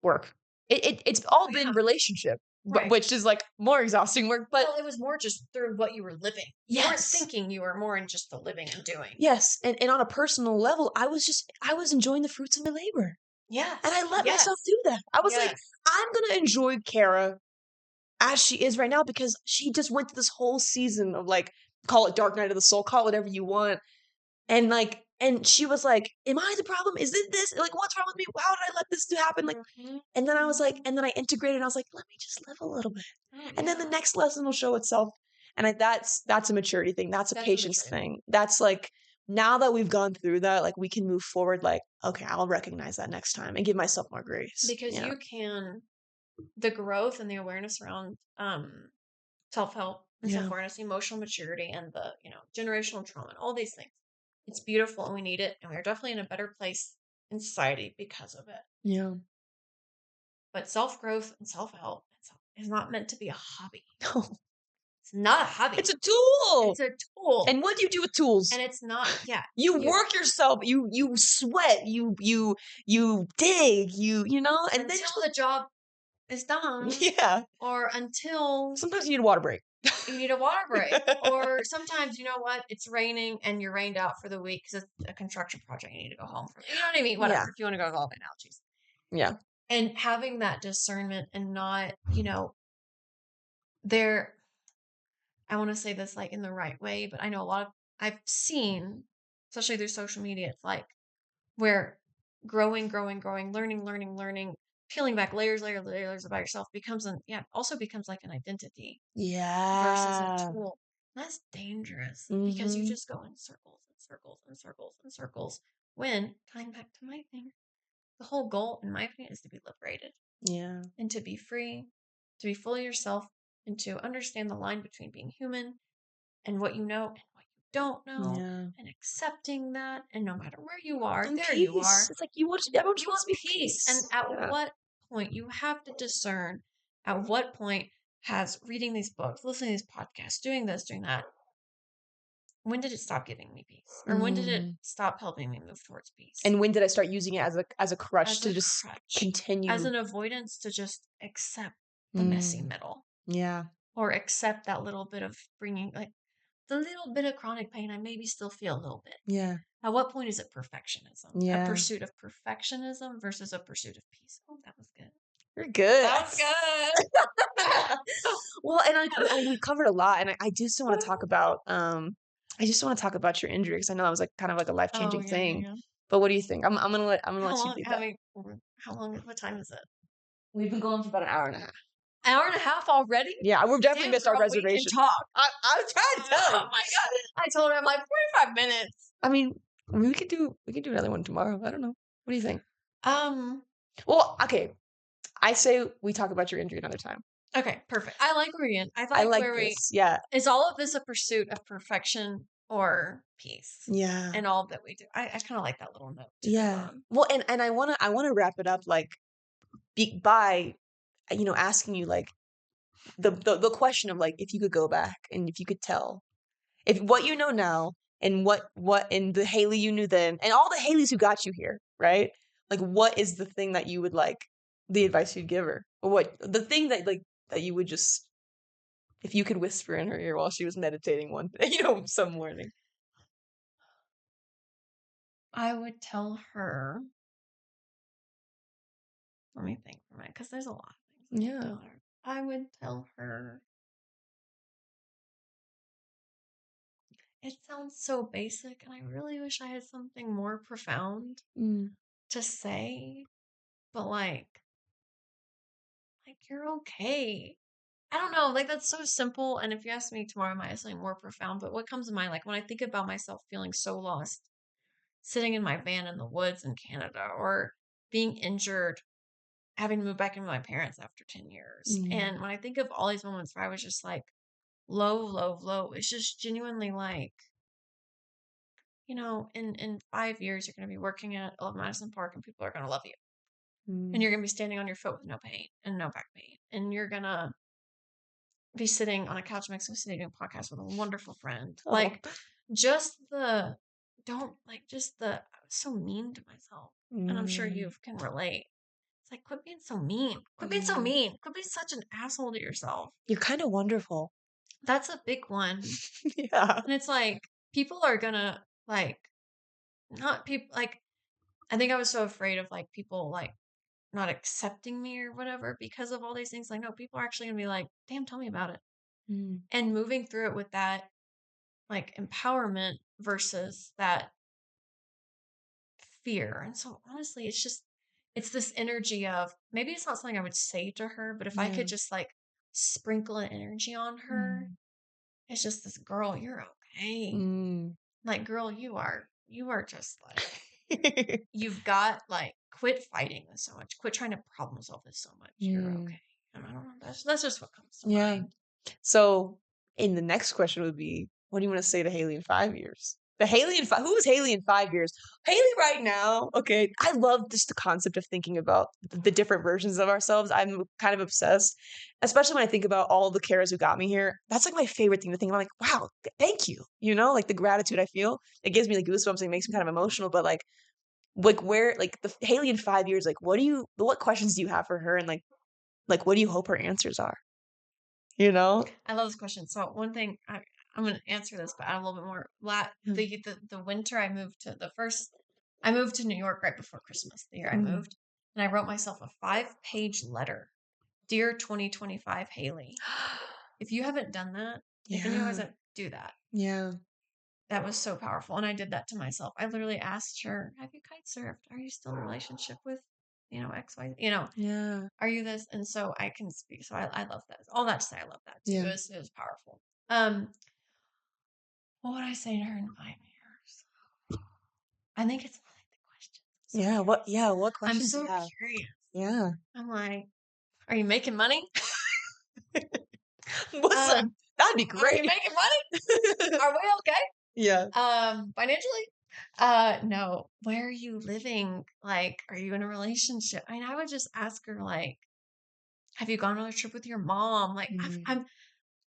work. It's Oh all been yeah. relationship, but Right. which is, like, more exhausting work, but Well, it was more just through what you were living. You weren't yes. thinking, you were more in just the living and doing. Yes, and on a personal level, I was enjoying the fruits of my labor, and I Yes. let myself Yes. do that. I was like, Yes. "I'm gonna enjoy Kara as she is right now," because she just went through this whole season of, like, call it dark night of the soul, call it whatever you want, and, like and she was like, "Am I the problem? Is it this? Like, what's wrong with me? How did I let this to happen?" Like, Mhm. and then I was like Mhm. and then I integrated, and I was like, "Let me just live a little bit, Oh and then the yeah. next lesson will show itself," and that's a maturity thing, that's a That's a patience maturity thing. thing, that's, like, now that we've gone through that, like we can move forward, like, okay, I'll recognize that next time and give myself more grace. Because Yeah. you can, the growth and the awareness around self-help and Yeah. self-awareness, emotional maturity, and the, generational trauma and all these things. It's beautiful and we need it, and we're definitely in a better place in society because of it. Yeah. But self-growth and self-help is not meant to be a hobby. No. It's not a hobby. It's a tool. It's a tool. And what do you do with tools? And it's not, You work yourself, you sweat, you dig, you know, and then until the job is done. Yeah. Or until Sometimes you need a water break. you need a water break. Or sometimes, you know what? It's raining and you're rained out for the week because it's a construction project. You need to go home for, you know what I mean? Whatever. Yeah. If you want to go with all the analogies. Yeah. And having that discernment and not, I want to say this like in the right way, but I know I've seen, especially through social media, it's like where growing, learning, peeling back layers about yourself also becomes like an identity versus a Yeah. tool. That's dangerous because you just go in circles and circles and circles and circles. When, tying back to my thing, the whole goal, in my opinion, is to be liberated. Yeah. And to be free, to be fully yourself, and to understand the line between being human and what you know and what you don't know, and accepting that. And no matter where you are, And there peace. you are. It's like you want to You want peace. And at what point you have to discern, at what point has reading these books, listening to these podcasts, doing this, doing that, when did it stop giving me peace? Or when did it stop helping me move towards peace? And when did I start using it as a crutch As to a just crutch. continue? As an avoidance to just accept the messy middle. Yeah. Or accept that little bit of bringing, like, the little bit of chronic pain I maybe still feel a little bit. Yeah. At what point is it perfectionism? Yeah. A pursuit of perfectionism versus a pursuit of peace. Oh, that was good. You're good. That was good. Well, and we covered a lot, and I just want to talk about your injury because I know that was like kind of like a life-changing thing. Yeah. But what do you think? I'm gonna let How you long? do that. How long? What time is it? We've been going for about an hour and a half. Hour and a half already? Yeah, we've definitely Damn, missed our girl, we can reservation. talk. I'm trying to tell you. Oh my god! I told her I'm like 45 minutes. I mean, we could do another one tomorrow. I don't know. What do you think? Um. Well, okay. I say we talk about your injury another time. Okay, perfect. I like where we're in. I like this. Yeah. Is all of this a pursuit of perfection or peace? Yeah. And all that we do. I kind of like that little note. Yeah. Well, and I wanna wrap it up like by asking you like the question of like if you could go back and if you could tell if what you know now and what and the Haleigh you knew then and all the Haleighs who got you here, right? Like what is the thing that you would like the advice you'd give her? Or what the thing that like that you would just if you could whisper in her ear while she was meditating one day, some morning. I would tell her. Let me think for a minute, because there's a lot of things. Yeah. I would tell her. It sounds so basic, and I really wish I had something more profound to say. But like you're okay. I don't know, like that's so simple. And if you ask me tomorrow, I might have something more profound. But what comes to mind, like when I think about myself feeling so lost, sitting in my van in the woods in Canada, or being injured, having to move back in with my parents after 10 years. And when I think of all these moments where I was just like low, low, low, it's just genuinely like, in 5 years, you're going to be working at Madison Park and people are going to love you. And you're going to be standing on your foot with no pain and no back pain. And you're going to be sitting on a couch in Mexico City doing a podcast with a wonderful friend. Oh. Like, just I was so mean to myself. And I'm sure you can relate. It's like, quit being so mean. Quit being so mean. Quit being such an asshole to yourself. You're kind of wonderful. That's a big one. Yeah. And it's like, people are gonna, not people, I think I was so afraid of, people, not accepting me or whatever because of all these things. Like, no, people are actually gonna be like, damn, tell me about it. And moving through it with that, empowerment versus that fear. And so, honestly, it's this energy of, maybe it's not something I would say to her, but if I could just, sprinkle an energy on her, it's just this, girl, you're okay. like, girl, you are just like, you've got like, quit fighting this so much. Quit trying to problem solve this so much. You're okay. And I don't know. That's just what comes to mind. So, and the next question would be, what do you want to say to Haleigh in 5 years? Who is Haleigh in 5 years? Haleigh right now, okay, I love just the concept of thinking about the different versions of ourselves. I'm kind of obsessed, especially when I think about all the carers who got me here. That's like my favorite thing to think about. Like, wow, thank you. You know, like the gratitude I feel. It gives me like goosebumps. It makes me kind of emotional. But like where, like the Haleigh in 5 years, like what questions do you have for her, and like what do you hope her answers are? You know? I love this question. So one thing I'm going to answer this, but add a little bit more. The winter I moved to New York right before Christmas. The year I moved, and I wrote myself a 5-page letter, dear 2025 Haleigh. If you haven't done that, if anyone hasn't, do that. Yeah. That was so powerful, and I did that to myself. I literally asked her, "Have you kite surfed? Are you still in a relationship with, X, Y, Yeah. are you this?" And so I can speak. So I love that. All that to say, I love that too. Yeah. It was powerful. What would I say to her in 5 years? I think it's more like the question. What I'm questions do so you have? curious. Yeah. I'm like, are you making money? What's up? That'd be Are you great. making money? Are we okay? Yeah. Financially? No. Where are you living? Like, are you in a relationship? I mean, I would just ask her, like, have you gone on a trip with your mom? Like, I'm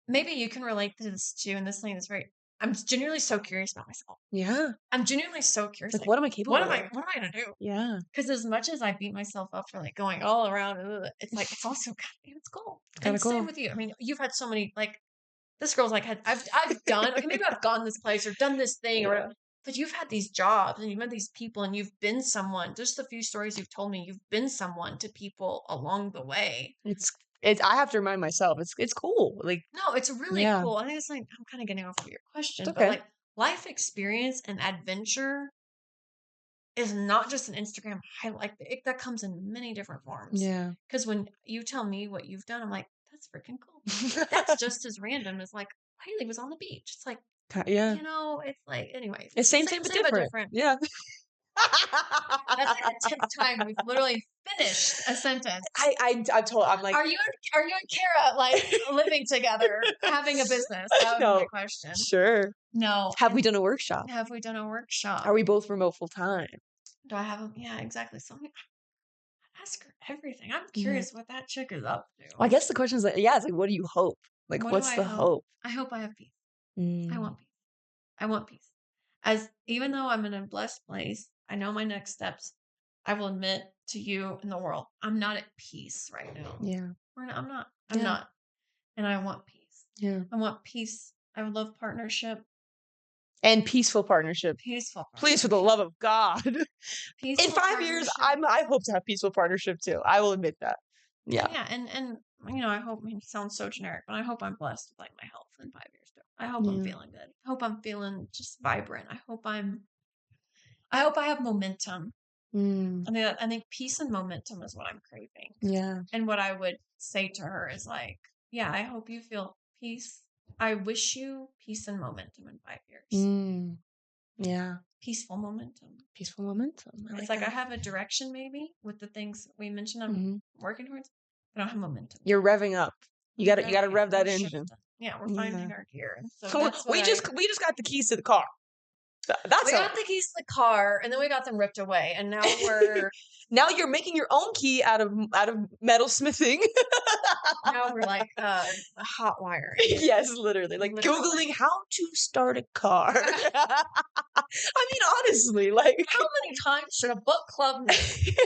maybe you can relate to this too. And this thing is I'm genuinely so curious about myself. Yeah. I'm genuinely so curious. Like, what am I capable of? What am I gonna do? Yeah. Because as much as I beat myself up for like going all around, it's like it's also it's cool. Kinda And same cool. with you. I mean, you've had so many like this girl's like I've done okay, maybe I've gone this place or done this thing or whatever. But you've had these jobs and you've met these people and you've been someone. Just the few stories you've told me, you've been someone to people along the way. It's I have to remind myself, it's cool. Like, No, it's really yeah. cool. I think it's like I'm kind of getting off of your question, It's but okay. like life experience and adventure is not just an Instagram highlight. That comes in many different forms. Yeah. Because when you tell me what you've done, I'm like, that's freaking cool. That's just as random as like Haleigh was on the beach. It's like, Yeah. It's like, anyways, It's same but different. Yeah. That's like the 10th time we've literally finished a sentence. I'm like, are you and Kara like living together, having a business? That would be my question. Sure. No. Have we done a workshop? Have we done a workshop? Are we both remote full time? Do I have a yeah, exactly. So ask her everything. I'm curious what that chick is up to. Well, I guess the question is like, it's like, what do you hope? Like, what's the hope? I hope I have peace. I want peace. I want peace. As even though I'm in a blessed place, I know my next steps. I will admit to you and the world, I'm not at peace right now. Yeah. I'm not. I'm not. And I want peace. Yeah. I want peace. I would love partnership. And peaceful partnership. Peaceful partnership. Please, for the love of God. Peaceful in 5 years, I hope to have peaceful partnership too. I will admit that. Yeah. Yeah, and I hope it sounds so generic, but I hope I'm blessed with like my health in 5 years too. I hope I'm feeling good. I hope I'm feeling just vibrant. I hope I have momentum. I think peace and momentum is what I'm craving. Yeah. And what I would say to her is like, yeah, I hope you feel peace. I wish you peace and momentum in 5 years. Yeah. Peaceful momentum. Peaceful momentum. It's like I have a direction maybe with the things we mentioned I'm working towards. I don't have momentum. You're revving up. You gotta rev that engine. Yeah, we're finding our gear. And so we just got the keys to the car. We got the keys to the car, and then we got them ripped away, and now now you're making your own key out of metal smithing. Now we're like hot wire. Yes, literally. Like Googling how to start a car. I mean, honestly, like how many times should a book club meet?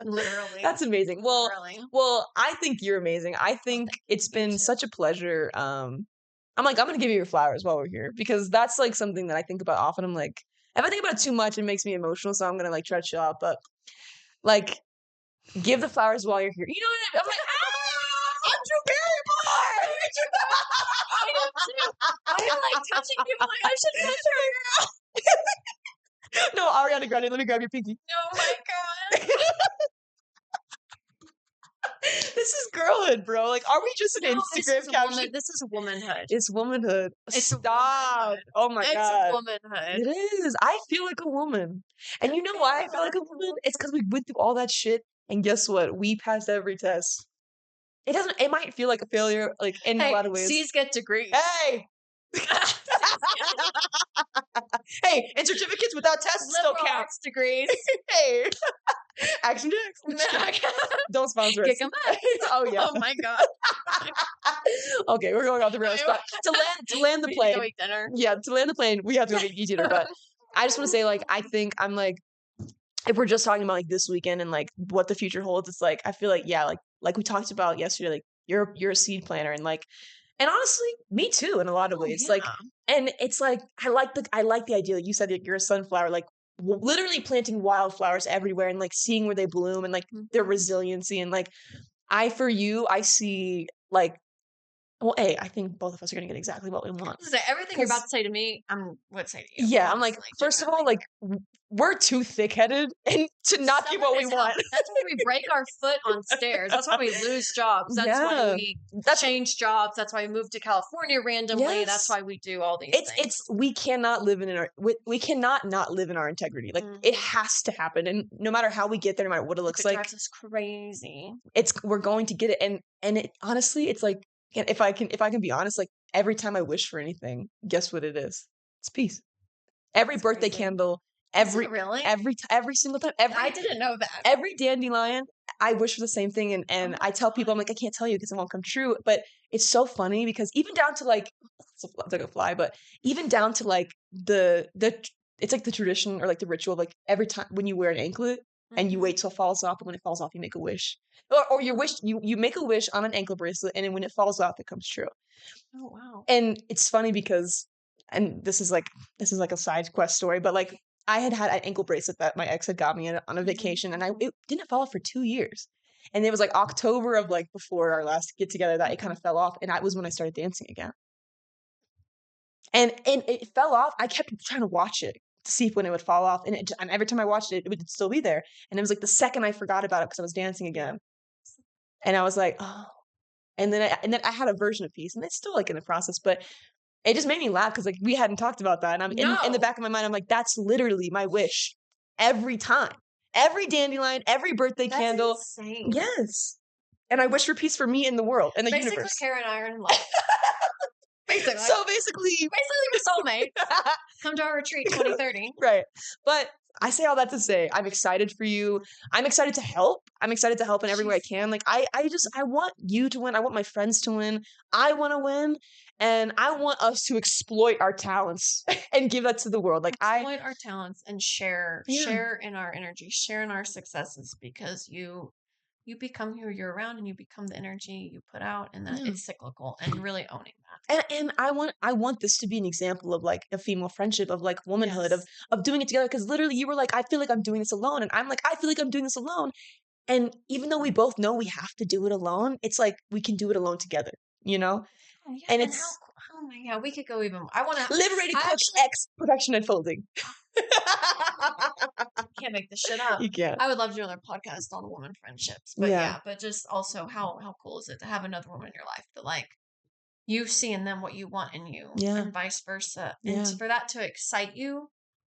Literally. That's amazing. Well, I think you're amazing. I think it's been such a pleasure. I'm gonna give you your flowers while we're here because that's like something that I think about often. I'm like, if I think about it too much, it makes me emotional. So I'm gonna like try to chill out. But like, give the flowers while you're here. You know what I mean? I'm like, I'm Drew Barrymore. I like touching people. Like I should touch her. No, Ariana Grande. Let me grab your pinky. Oh my god. This is girlhood, bro. Like, are we just an No, Instagram caption? this is womanhood. It's womanhood. It's Stop. womanhood. Oh my It's God. womanhood. It is. I feel like a woman. And you know why I feel like a woman? It's because we went through all that shit. And guess what? We passed every test. It might feel like a failure, like in a lot of ways. C's get degrees. Hey! Hey, and certificates without tests still Liberal count. arts degrees. Hey. Action Jacks. Don't sponsor us. Kick 'em out. Oh yeah. Oh my God. Okay, we're going off the rails. But to land the We need to plane. go eat dinner. Yeah, to land the plane, we have to go eat dinner. But I just want to say, like, I think I'm like, if we're just talking about like this weekend and like what the future holds, it's like I feel like like we talked about yesterday, like you're a seed planter and honestly, me too in a lot of ways. Yeah. Like, and it's like I like the idea that you said that you're a sunflower, like literally planting wildflowers everywhere and like seeing where they bloom and like their resiliency and like I see like. Well, I think both of us are gonna get exactly what we want. So everything you're about to say to me, I would say to you. Yeah, I'm like, honestly, first of all, genuinely. like we're too thick-headed and to not get what we Someone is want. helping. That's why we break our foot on stairs. That's why we lose jobs. That's why we change jobs. That's why we move to California randomly. That's why we do all these things. It's we cannot live in we cannot not live in our integrity. Like it has to happen, and no matter how we get there, no matter what it looks like, drives us crazy. We're going to get it, and it honestly, it's like if I can be honest, like every time I wish for anything, guess what it is? It's peace. Every birthday candle. Every single time. I didn't know that. Every dandelion, I wish for the same thing, and I tell people, I'm like, I can't tell you because it won't come true. But it's so funny because even down to like, it's like a fly, but even down to like it's like the tradition or like the ritual of like every time when you wear an anklet and you wait till it falls off, and when it falls off, you make a wish, or you make a wish on an ankle bracelet, and then when it falls off, it comes true. Oh wow! And it's funny because, and this is like a side quest story, but like. I had an ankle bracelet that my ex had got me on a vacation, and it didn't fall off for 2 years. And it was like October of like before our last get together that it kind of fell off, and that was when I started dancing again. And it fell off. I kept trying to watch it to see when it would fall off, and every time I watched it, it would still be there. And it was like the second I forgot about it because I was dancing again, and I was like, oh. And then I had a version of peace, and it's still like in the process, but. It just made me laugh because like we hadn't talked about that, and I'm in the back of my mind. I'm like, that's literally my wish every time, every dandelion, every birthday candle. Insane. Yes, and I wish for peace for me in the world and the universe. Basically, Kara and I are in love. Basically, so basically, we're soulmates. Come to our retreat 2030, right? But I say all that to say I'm excited for you. I'm excited to help. I'm excited to help in every way I can. Like I want you to win. I want my friends to win. I want to win. And I want us to exploit our talents and give that to the world. Like exploit our talents and share in our energy, share in our successes, because you become who you're around and you become the energy you put out, and that it's cyclical, and really owning that. And I want this to be an example of like a female friendship, of like womanhood, of doing it together. Because literally you were like, I feel like I'm doing this alone. And I'm like, I feel like I'm doing this alone. And even though we both know we have to do it alone, it's like we can do it alone together, you know? Oh, yeah. And it's oh my God, we could go even. I want to liberated coach X protection and folding. Can't make this shit up. You can't. I would love to do another podcast on woman friendships, but but just also how cool is it to have another woman in your life that like you see in them what you want in you, and vice versa, and for that to excite you,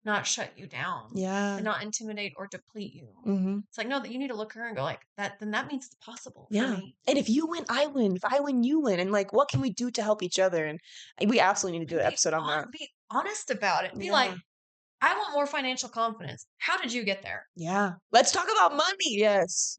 not shut you down, and not intimidate or deplete you. It's like, no, that you need to look at her and go like that. Then that means it's possible. For me. And if you win, I win. If I win, you win. And like, what can we do to help each other? And we absolutely need to do an episode on that. Be honest about it. Be like, I want more financial confidence. How did you get there? Yeah. Let's talk about money. Yes.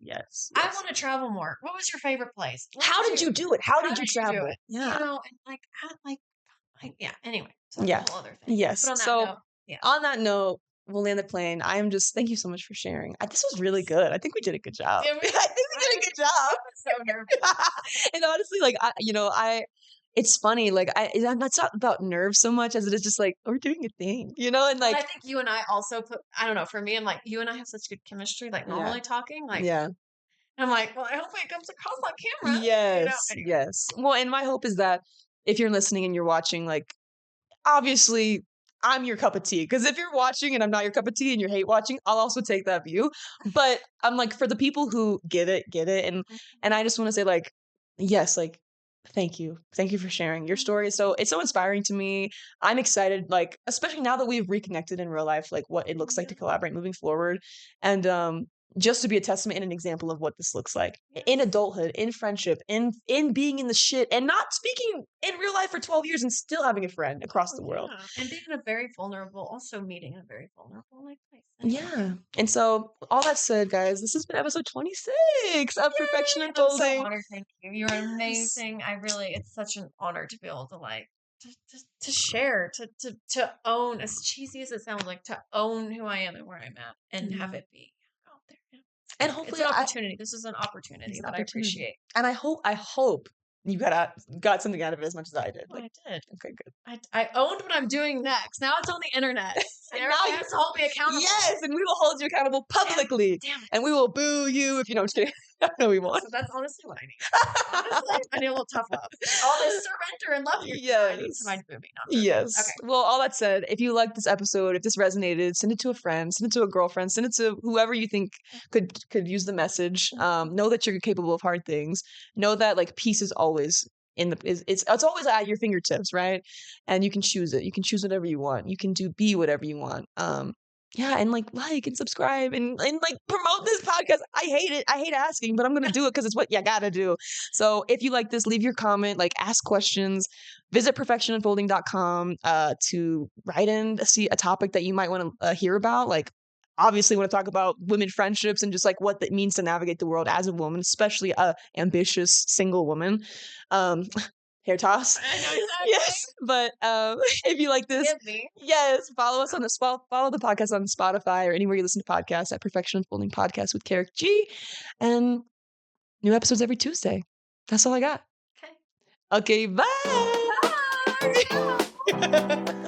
I want to travel more. What was your favorite place? How did you do it? How did you travel? Yeah. You know, and anyway. So that's a whole other thing. Yes. But on that so note, on that note, we'll land the plane. I am just, thank you so much for sharing. This was really good. I think we did a good job. Yeah, I think we did a good job. So nervous. And honestly, like, it's funny, like, I'm not about nerves so much as it is just like, we're doing a thing, you know? And like, I think you and I also I don't know, for me, I'm like, you and I have such good chemistry, like normally talking, like, I'm like, well, I hope it comes across on camera. Yes. Anyway. Yes. Well, and my hope is that if you're listening and you're watching, like, obviously I'm your cup of tea. Because if you're watching and I'm not your cup of tea and you hate watching, I'll also take that view. But I'm like, for the people who get it, and I just want to say like, yes, like, thank you. Thank you for sharing your story. It's so inspiring to me. I'm excited, like, especially now that we've reconnected in real life, like what it looks like to collaborate moving forward. And just to be a testament and an example of what this looks like in adulthood, in friendship, in being in the shit and not speaking in real life for 12 years and still having a friend across the world. And being in a very vulnerable, also meeting in a very vulnerable like place. Yeah. And so all that said, guys, this has been episode 26 of Perfection I'm Unfolding. so honored. Thank you. You're amazing. It's such an honor to be able to like to share, to own, as cheesy as it sounds, like to own who I am and where I'm at and have it be out there. Yeah. And It's hopefully an opportunity. This is an opportunity that I appreciate. And I hope you got something out of it as much as I did. Oh, I did. Okay, good. I owned what I'm doing next. Now it's on the internet. And now you have to hold me accountable. Yes, and we will hold you accountable publicly. Damn it. And we will boo you if you know. I'm just kidding. No, we won't. So that's honestly what I need. Honestly, I need a little tough love. All this surrender and love. I need somebody to boo me, not boo me. Yes. Okay. Well, all that said, if you like this episode, if this resonated, send it to a friend, send it to a girlfriend, send it to whoever you think could use the message. Know that you're capable of hard things. Know that like peace is always it's always at your fingertips, right? And you can choose it. You can choose whatever you want. You can be whatever you want. Yeah, and like and subscribe and like promote this podcast. I hate it. I hate asking, but I'm gonna do it because it's what you gotta do. So if you like this, leave your comment, like ask questions. Visit perfectionunfolding.com to write in to see a topic that you might want to hear about. Like obviously want to talk about women friendships and just like what it means to navigate the world as a woman, especially a ambitious single woman. Hair toss. Yes, but if you like this, yes, follow us on follow the podcast on Spotify or anywhere you listen to podcasts at Perfection Unfolding Podcast with Carrick G, and new episodes every Tuesday. That's all I got. Okay, bye. Bye.